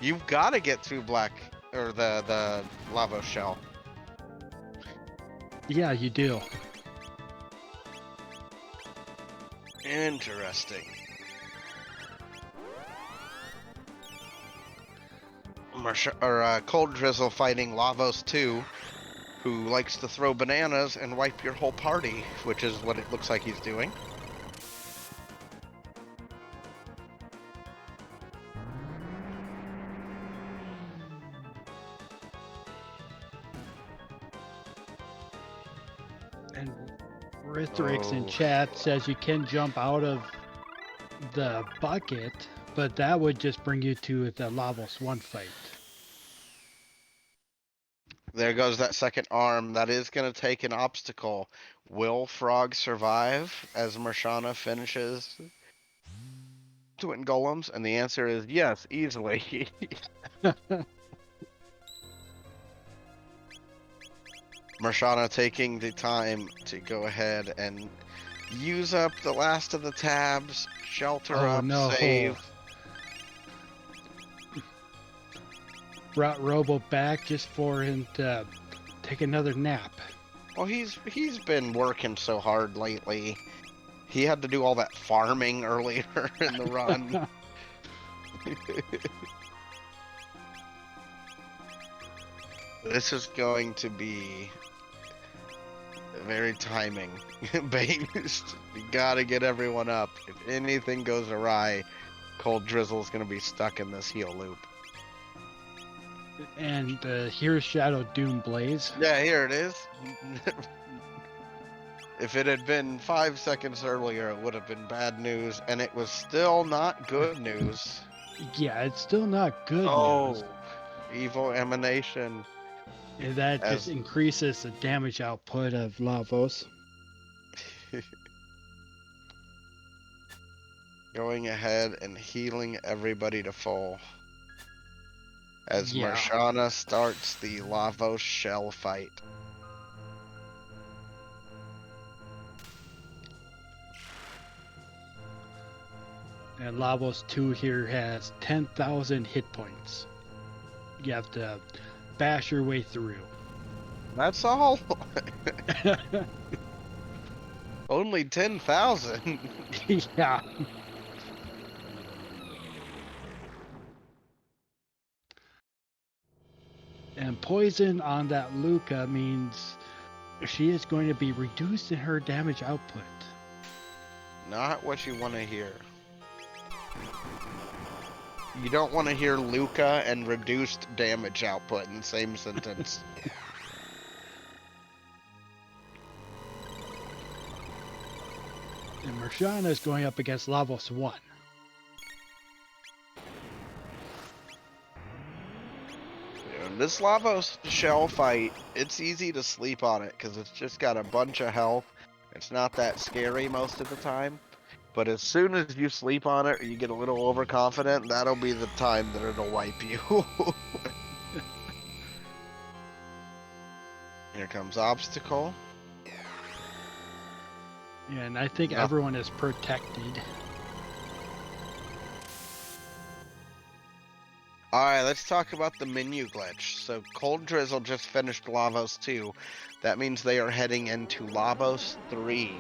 You've got to get through the Lavos shell. Yeah, you do. Interesting. Colddrizzle fighting Lavos 2, who likes to throw bananas and wipe your whole party, which is what it looks like he's doing. And Rithorix in Oh. chat says you can jump out of the bucket, but that would just bring you to the Lavos 1 fight. There goes that second arm. That is going to take an obstacle. Will Frog survive as Mirshana finishes Twin Golems? And the answer is yes, easily. Mirshana taking the time to go ahead and use up the last of the tabs, shelter Oh, up, no. save. Brought Robo back just for him to take another nap. Well, he's been working so hard lately. He had to do all that farming earlier in the run. This is going to be very timing based. You gotta get everyone up. If anything goes awry, Colddrizzle's gonna be stuck in this heel loop. And here's Shadow Doom Blaze. Yeah, here it is. If it had been 5 seconds earlier, it would have been bad news, and it was still not good news. Yeah, it's still not good Oh, news. evil emanation. And that As- just increases the damage output of Lavos. Going ahead and healing everybody to full. As Yeah. Mirshana starts the Lavos shell fight. And Lavos 2 here has 10,000 hit points. You have to bash your way through. That's all. Only 10,000. Yeah. And poison on that Luca means she is going to be reduced in her damage output. Not what you want to hear. You don't want to hear Luca and reduced damage output in the same sentence. And Mirshana is going up against Lavos 1. And this Lavos shell fight, it's easy to sleep on it because it's just got a bunch of health. It's not that scary most of the time. But as soon as you sleep on it or you get a little overconfident, that'll be the time that it'll wipe you. Here comes Obstacle. And I think everyone is protected. Alright, let's talk about the menu glitch. So Colddrizzle just finished Lavos 2. That means they are heading into Lavos 3.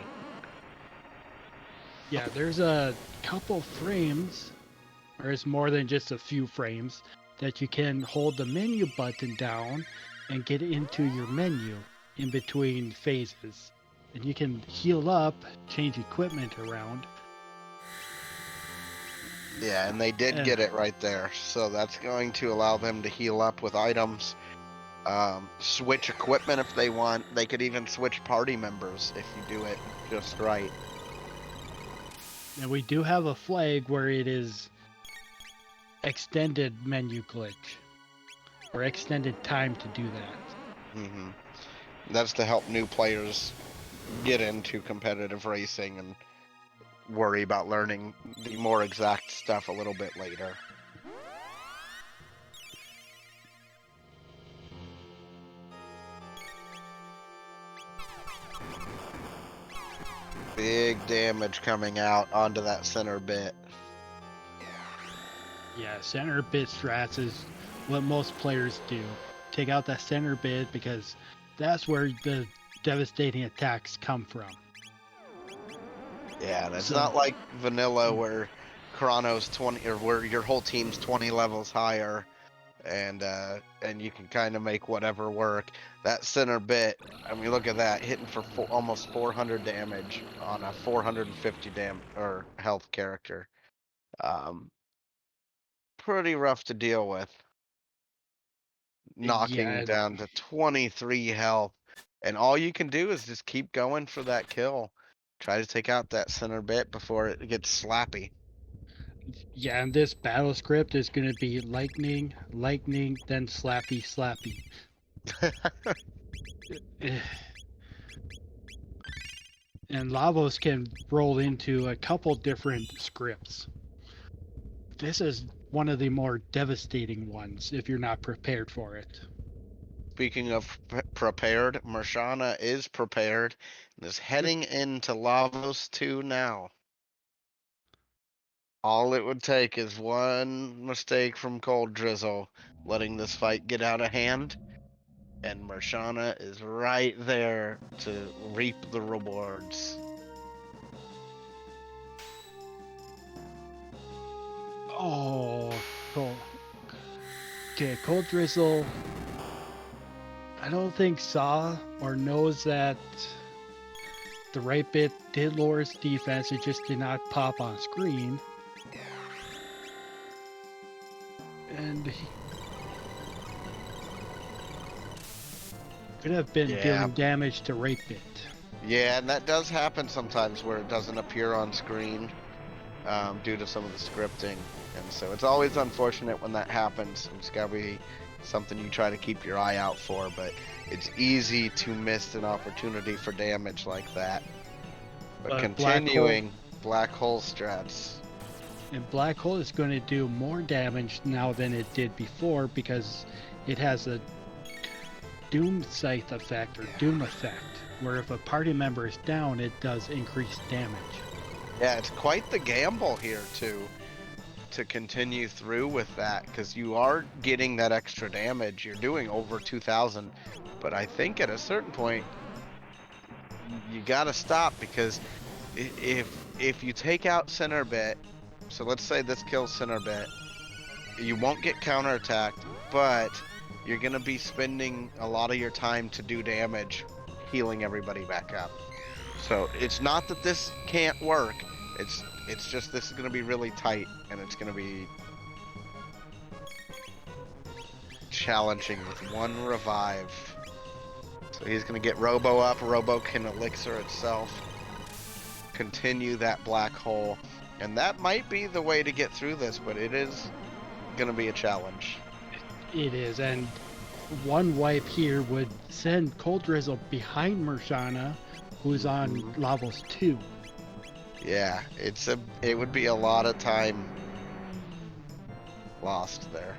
Yeah, there's a couple frames, or it's more than just a few frames, that you can hold the menu button down and get into your menu in between phases. And you can heal up, change equipment around. Yeah, and they did get it right there. So that's going to allow them to heal up with items, switch equipment if they want. They could even switch party members if you do it just right. And we do have a flag where it is extended menu glitch, or extended time to do that. That's to help new players get into competitive racing and worry about learning the more exact stuff a little bit later. Big damage coming out onto that center bit. Yeah, center bit strats is what most players do. Take out that center bit because that's where the devastating attacks come from. Yeah, and it's not like vanilla where Chrono's 20 or where your whole team's 20 levels higher and you can kind of make whatever work. That center bit, I mean, look at that, hitting for almost 400 damage on a 450 or health character. Pretty rough to deal with. Knocking down to 23 health, and all you can do is just keep going for that kill. Try to take out that center bit before it gets slappy. Yeah, and this battle script is going to be lightning, lightning, then slappy, slappy. And Lavos can roll into a couple different scripts. This is one of the more devastating ones if you're not prepared for it. Speaking of prepared, Mirshana is prepared and is heading into Lavos 2 now. All it would take is one mistake from Colddrizzle, letting this fight get out of hand, and Mirshana is right there to reap the rewards. Oh, cool. Okay, Colddrizzle, I don't think saw or knows that the right bit did lower its defense, it just did not pop on screen. And he could have been dealing damage to right bit. Yeah, and that does happen sometimes where it doesn't appear on screen due to some of the scripting. And so it's always unfortunate when that happens. It's got to be something you try to keep your eye out for, but it's easy to miss an opportunity for damage like that. But continuing, Black Hole strats. And Black Hole is going to do more damage now than it did before because it has a Doom Scythe effect or Doom effect, where if a party member is down, it does increased damage. Yeah, it's quite the gamble here to continue through with that, because you are getting that extra damage. You're doing over 2,000, but I think at a certain point you gotta stop, because if you take out center bit, so let's say this kills center bit, you won't get counterattacked, but you're gonna be spending a lot of your time to do damage, healing everybody back up. So it's not that this can't work. It's just this is gonna be really tight, and it's gonna be challenging with one revive. So he's gonna get Robo up. Robo can elixir itself, continue that black hole, and that might be the way to get through this, but it is gonna be a challenge. It is, and one wipe here would send Colddrizzle behind Mirshana, who's on Lavos 2. Yeah, it would be a lot of time lost there.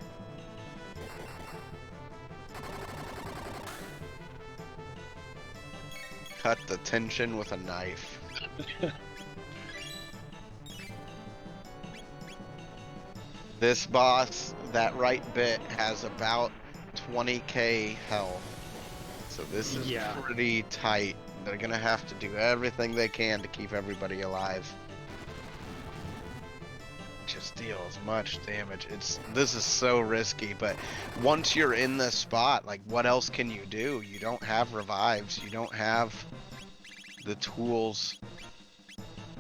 Cut the tension with a knife. This boss, that right bit, has about 20k health. So this is Yeah. pretty tight. They're gonna have to do everything they can to keep everybody alive. Just deal as much damage. This is so risky, but once you're in this spot, like, what else can you do? You don't have revives. You don't have the tools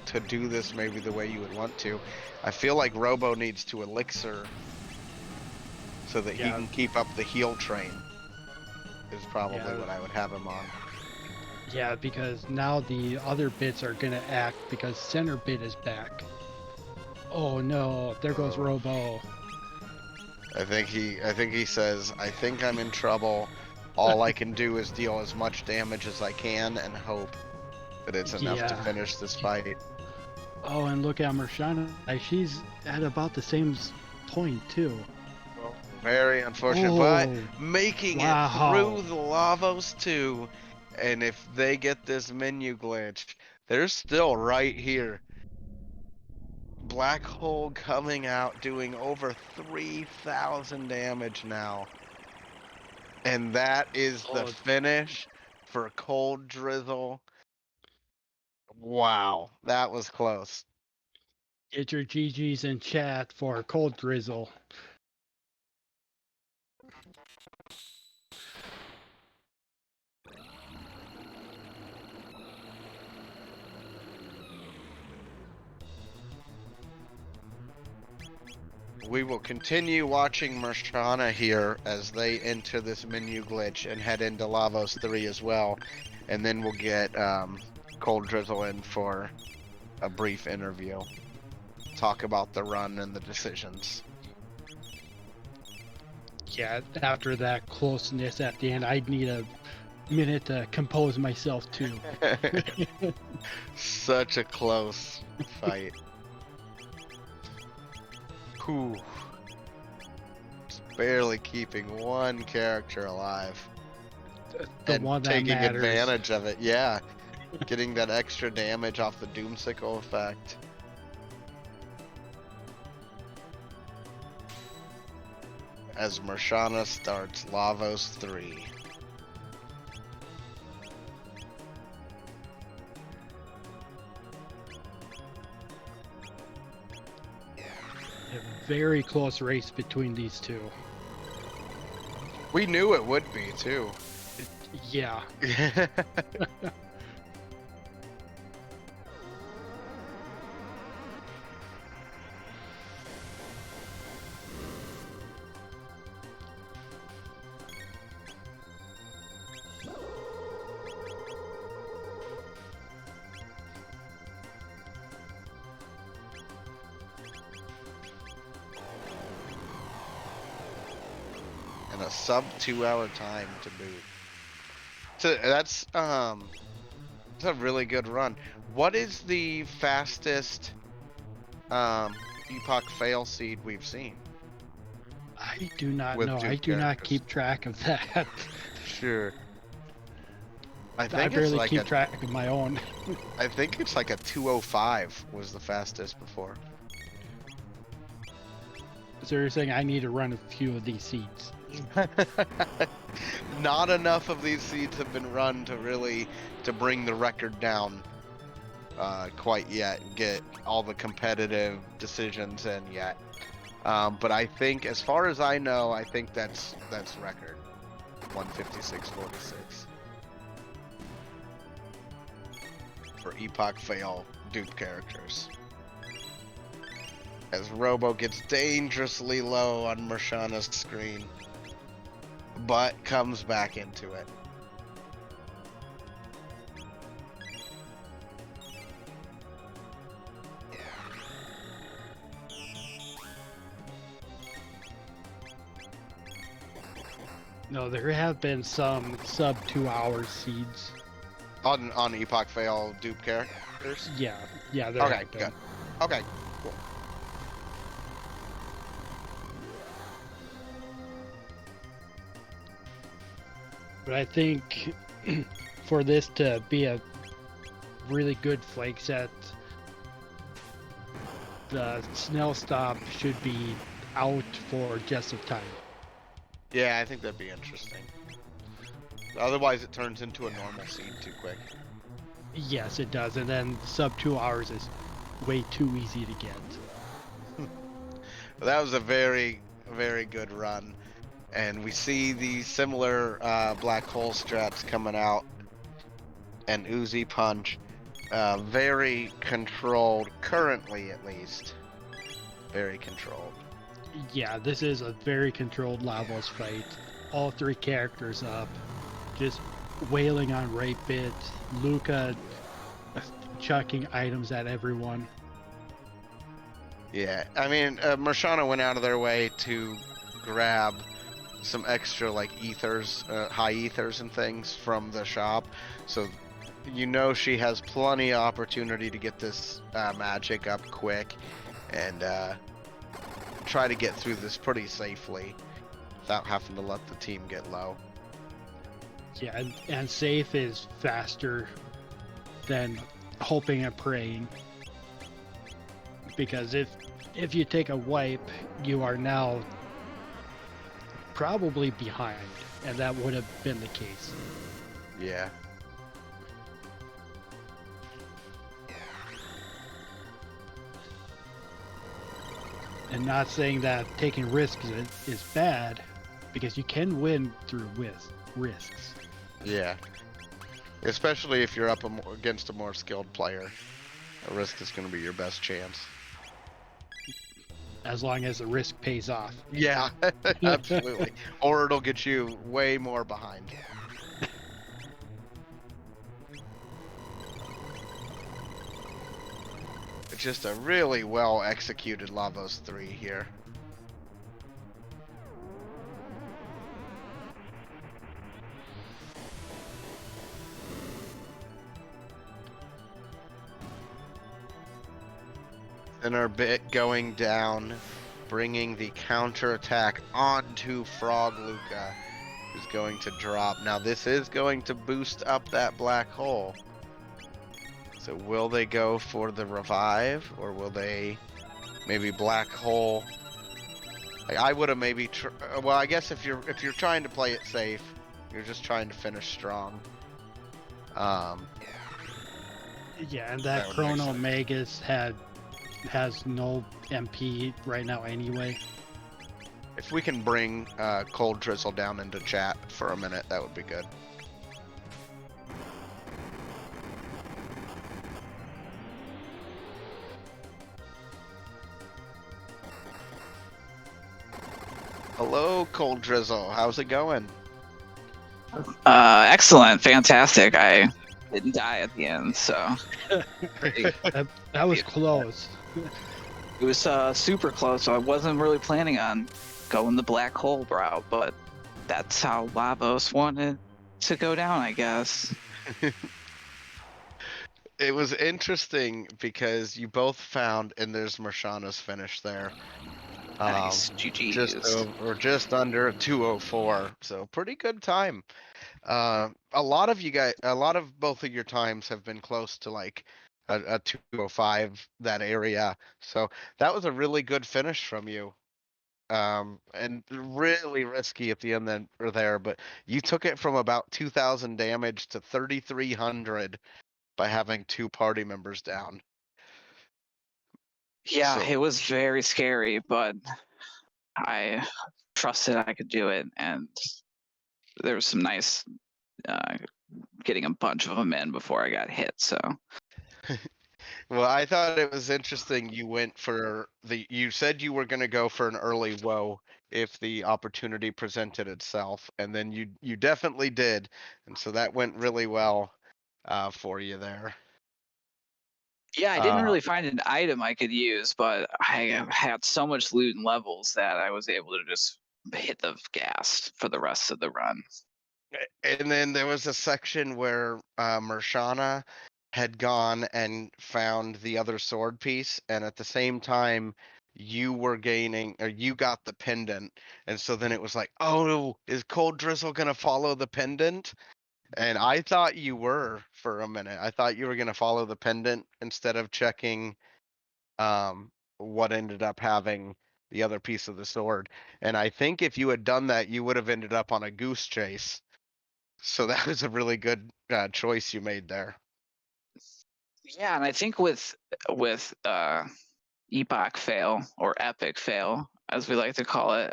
to do this maybe the way you would want to. I feel like Robo needs to elixir so that he Yeah. can keep up the heal train. Is probably Yeah. what I would have him on. Yeah, because now the other bits are gonna act because center bit is back. Oh no, there goes Oh. Robo. I think he says, I think I'm in trouble. All I can do is deal as much damage as I can and hope that it's enough to Yeah. finish this fight. Oh, and look at Mirshana. She's at about the same point too. Very unfortunate, Oh, but making wow. it through the Lavos 2, and if they get this menu glitch, they're still right here. Black hole coming out, doing over 3,000 damage now. And that is the Oh. finish for Colddrizzle. Wow, that was close. Get your GGs in chat for Colddrizzle. We will continue watching Mirshana here as they enter this menu glitch and head into Lavos 3 as well. And then we'll get Colddrizzle in for a brief interview. Talk about the run and the decisions. Yeah, after that closeness at the end, I'd need a minute to compose myself too. Such a close fight. Whew. Just barely keeping one character alive. The And one that taking matters. advantage of it, yeah. Getting that extra damage off the Doomsicle effect. As Mirshana starts Lavos 3. A very close race between these two. We knew it would be, too. Yeah. And a sub 2 hour time to boot. So that's it's a really good run. What is the fastest Epoch fail seed we've seen? I do not With know. two I do not characters. keep track of that. Sure. I I think it's barely like keep a, track of my own. I think it's like a 205 was the fastest before. So you're saying I need to run a few of these seeds. Not enough of these seeds have been run to bring the record down quite yet and get all the competitive decisions in yet. But I think, as far as I know, I think that's record 156.46 for Epoch fail dupe characters. As Robo gets dangerously low on Mirshana's screen, but comes back into it. No, there have been some sub 2 hour seeds. On Epoch fail dupe characters? Yeah, there Okay, have been. good. Okay, cool. But I think for this to be a really good flag set, the Snell stop should be out for Jets of Time. Yeah, I think that'd be interesting. Otherwise, it turns into a normal seed too quick. Yes, it does, and then sub 2 hours is way too easy to get. That was a very, very good run. And we see the similar black hole strats coming out. And Uzi Punch. Very controlled, currently at least. Very controlled. Yeah, this is a very controlled Lavos fight. All 3 characters up, just wailing on right bit. Luca chucking items at everyone. Yeah, I mean, Mirshana went out of their way to grab some extra, like, ethers, high ethers and things from the shop. So, you know she has plenty of opportunity to get this magic up quick and try to get through this pretty safely without having to let the team get low. Yeah, and safe is faster than hoping and praying. Because if you take a wipe, you are now probably behind, and that would have been the case. Yeah. And not saying that taking risks is bad, because you can win through risks. Yeah. Especially if you're up against a more skilled player. A risk is going to be your best chance. As long as the risk pays off. Yeah, absolutely. Or it'll get you way more behind. It's just a really well executed Lavos 3 here. And our bit going down, bringing the counterattack onto Frog Luca, who's going to drop. Now this is going to boost up that black hole. So will they go for the revive, or will they maybe black hole? Like, I would have maybe. Well, I guess if you're trying to play it safe, you're just trying to finish strong. Yeah, and that That would make Chrono sense. Magus has no MP right now anyway. If we can bring Colddrizzle down into chat for a minute, that would be good. Hello, Colddrizzle. How's it going? Excellent, fantastic. I didn't die at the end, so it That was close. was super close. So I wasn't really planning on going the black hole route, but that's how Lavos wanted to go down, I guess. It was interesting because you both found, and there's Mirshana's finish there. Nice. Just GG's. over, just under a 204. So pretty good time. A lot of you guys, a lot of both of your times have been close to like a 205, that area. So that was a really good finish from you. And really risky at the end then or there, but you took it from about 2,000 damage to 3,300 by having 2 party members down. Yeah, So it was very scary, but I trusted I could do it, and there was some nice getting a bunch of them in before I got hit. So well, I thought it was interesting you went for you said you were going to go for an early woe if the opportunity presented itself, and then you definitely did, and so that went really well for you there. yeah, I didn't really find an item I could use, but I had so much loot and levels that I was able to just hit the gas for the rest of the run. And then there was a section where Mirshana had gone and found the other sword piece, and at the same time you were gaining, or you got the pendant, and so then it was like, oh, is Colddrizzle gonna follow the pendant? And I thought you were for a minute. I thought you were gonna follow the pendant instead of checking what ended up having the other piece of the sword. And I think if you had done that, you would have ended up on a goose chase. So that was a really good choice you made there. Yeah, and I think with Epoch fail or Epic fail, as we like to call it,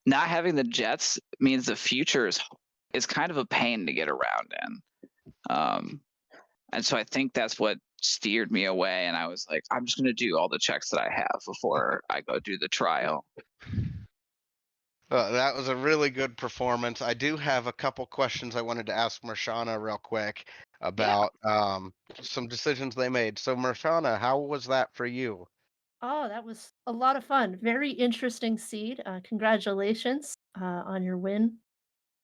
not having the jets means the future is kind of a pain to get around in. And so I think that's what steered me away. And I was like, I'm just going to do all the checks that I have before I go do the trial. That was a really good performance. I do have a couple questions I wanted to ask Mirshana real quick about some decisions they made. So Mirshana, how was that for you? Oh, that was a lot of fun. Very interesting seed. Congratulations on your win.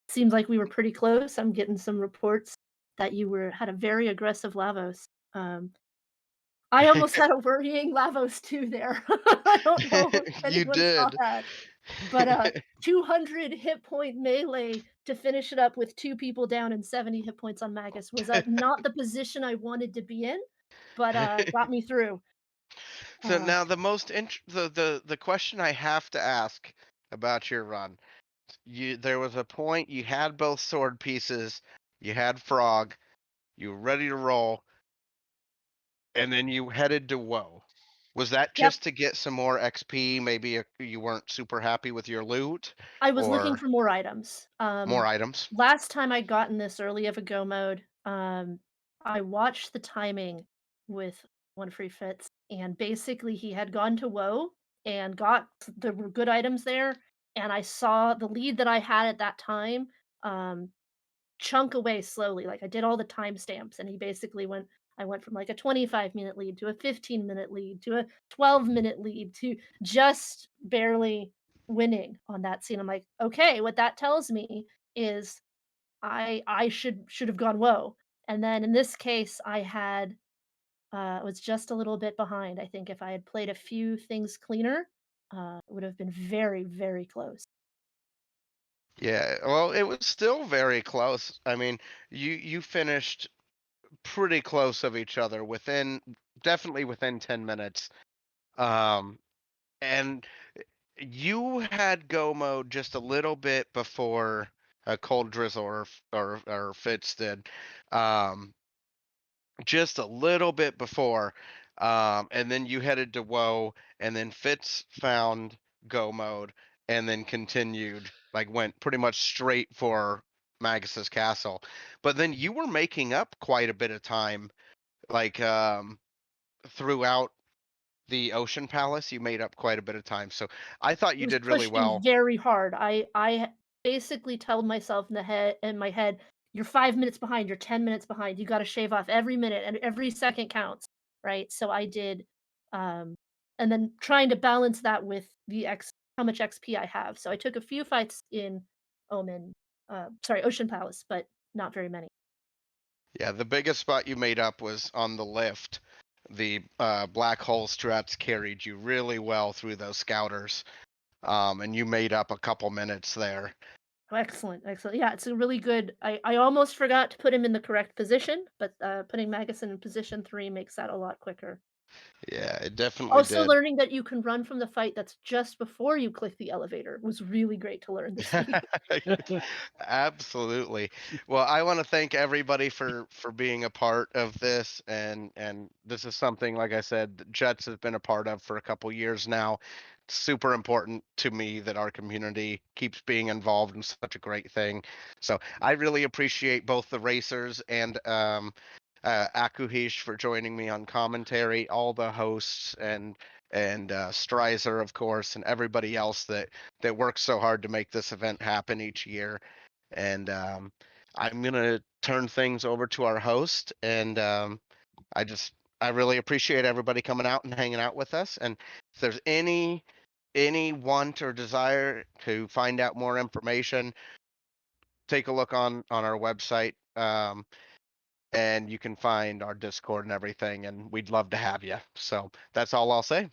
Seems like we were pretty close. I'm getting some reports that you had a very aggressive Lavos. I almost had a worrying Lavos too there. I don't know if You anyone saw did. that. But 200 hit point melee to finish it up with 2 people down and 70 hit points on Magus was not the position I wanted to be in, but got me through. So Uh, now the question I have to ask about your run. There was a point you had both sword pieces, you had frog, you were ready to roll, and then you headed to woe. Was that yep, just to get some more XP? Maybe you weren't super happy with your loot, I was looking or for more items. more items? Last time I'd gotten this early of a go mode, I watched the timing with one free fits, and basically he had gone to woe and got the good items there, and I saw the lead that I had at that time um, chunk away slowly. Like I did all the timestamps, and he basically went. I went from like a 25-minute lead to a 15-minute lead to a 12-minute lead to just barely winning on that scene. I'm like, okay, what that tells me is I should have gone whoa. And then in this case, I had was just a little bit behind. I think if I had played a few things cleaner, it would have been very, very close. Yeah, well, it was still very close. I mean, you finished pretty close of each other, definitely within 10 minutes. Um, and you had go mode just a little bit before Colddrizzle or Fitz did. Um, just a little bit before. And then you headed to woe, and then Fitz found go mode and then continued, like went pretty much straight for Magus's castle. But then you were making up quite a bit of time, like throughout the Ocean Palace. You made up quite a bit of time. So I thought It you was did really pushing well. very hard. I basically told myself in my head, "You're 5 minutes behind, you're 10 minutes behind, you gotta shave off every minute and every second counts," right? So I did, um, and then trying to balance that with the X how much XP I have. So I took a few fights in Ocean Palace, but not very many. Yeah, the biggest spot you made up was on the lift. the black hole struts carried you really well through those scouters, and you made up a couple minutes there. Oh, excellent, excellent. Yeah, it's a really good. I almost forgot to put him in the correct position, but putting Magasin in position 3 makes that a lot quicker. Yeah, it definitely Also, did. learning that you can run from the fight that's just before you click the elevator was really great to learn this week. Absolutely. Well, I want to thank everybody for being a part of this, and this is something, like I said, that Jets has been a part of for a couple years now. It's super important to me that our community keeps being involved in such a great thing. So I really appreciate both the racers and Akuhish for joining me on commentary, all the hosts and Strizer, of course, and everybody else that works so hard to make this event happen each year. And I'm gonna turn things over to our host, and I really appreciate everybody coming out and hanging out with us. And if there's any want or desire to find out more information, take a look on our website. And you can find our Discord and everything, and we'd love to have you. So that's all I'll say.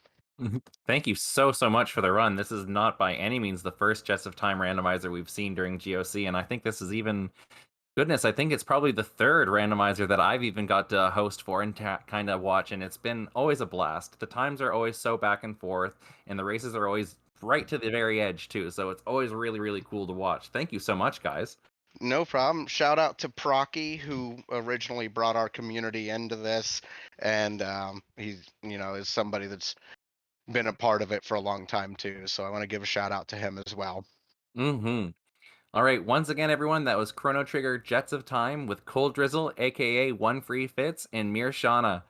Thank you so much for the run. This is not by any means the first Jets of Time randomizer we've seen during GOC, and I think this is even, goodness, I think it's probably the third randomizer that I've even got to host for and kind of watch, and it's been always a blast. The times are always so back and forth, and the races are always right to the very edge too, so it's always really cool to watch. Thank you so much, guys. No problem. Shout out to Procky, who originally brought our community into this, and he's is somebody that's been a part of it for a long time too. So I want to give a shout out to him as well. All right, once again, everyone, that was Chrono Trigger Jets of Time with Colddrizzle, aka One Free Fits, and Mirshana.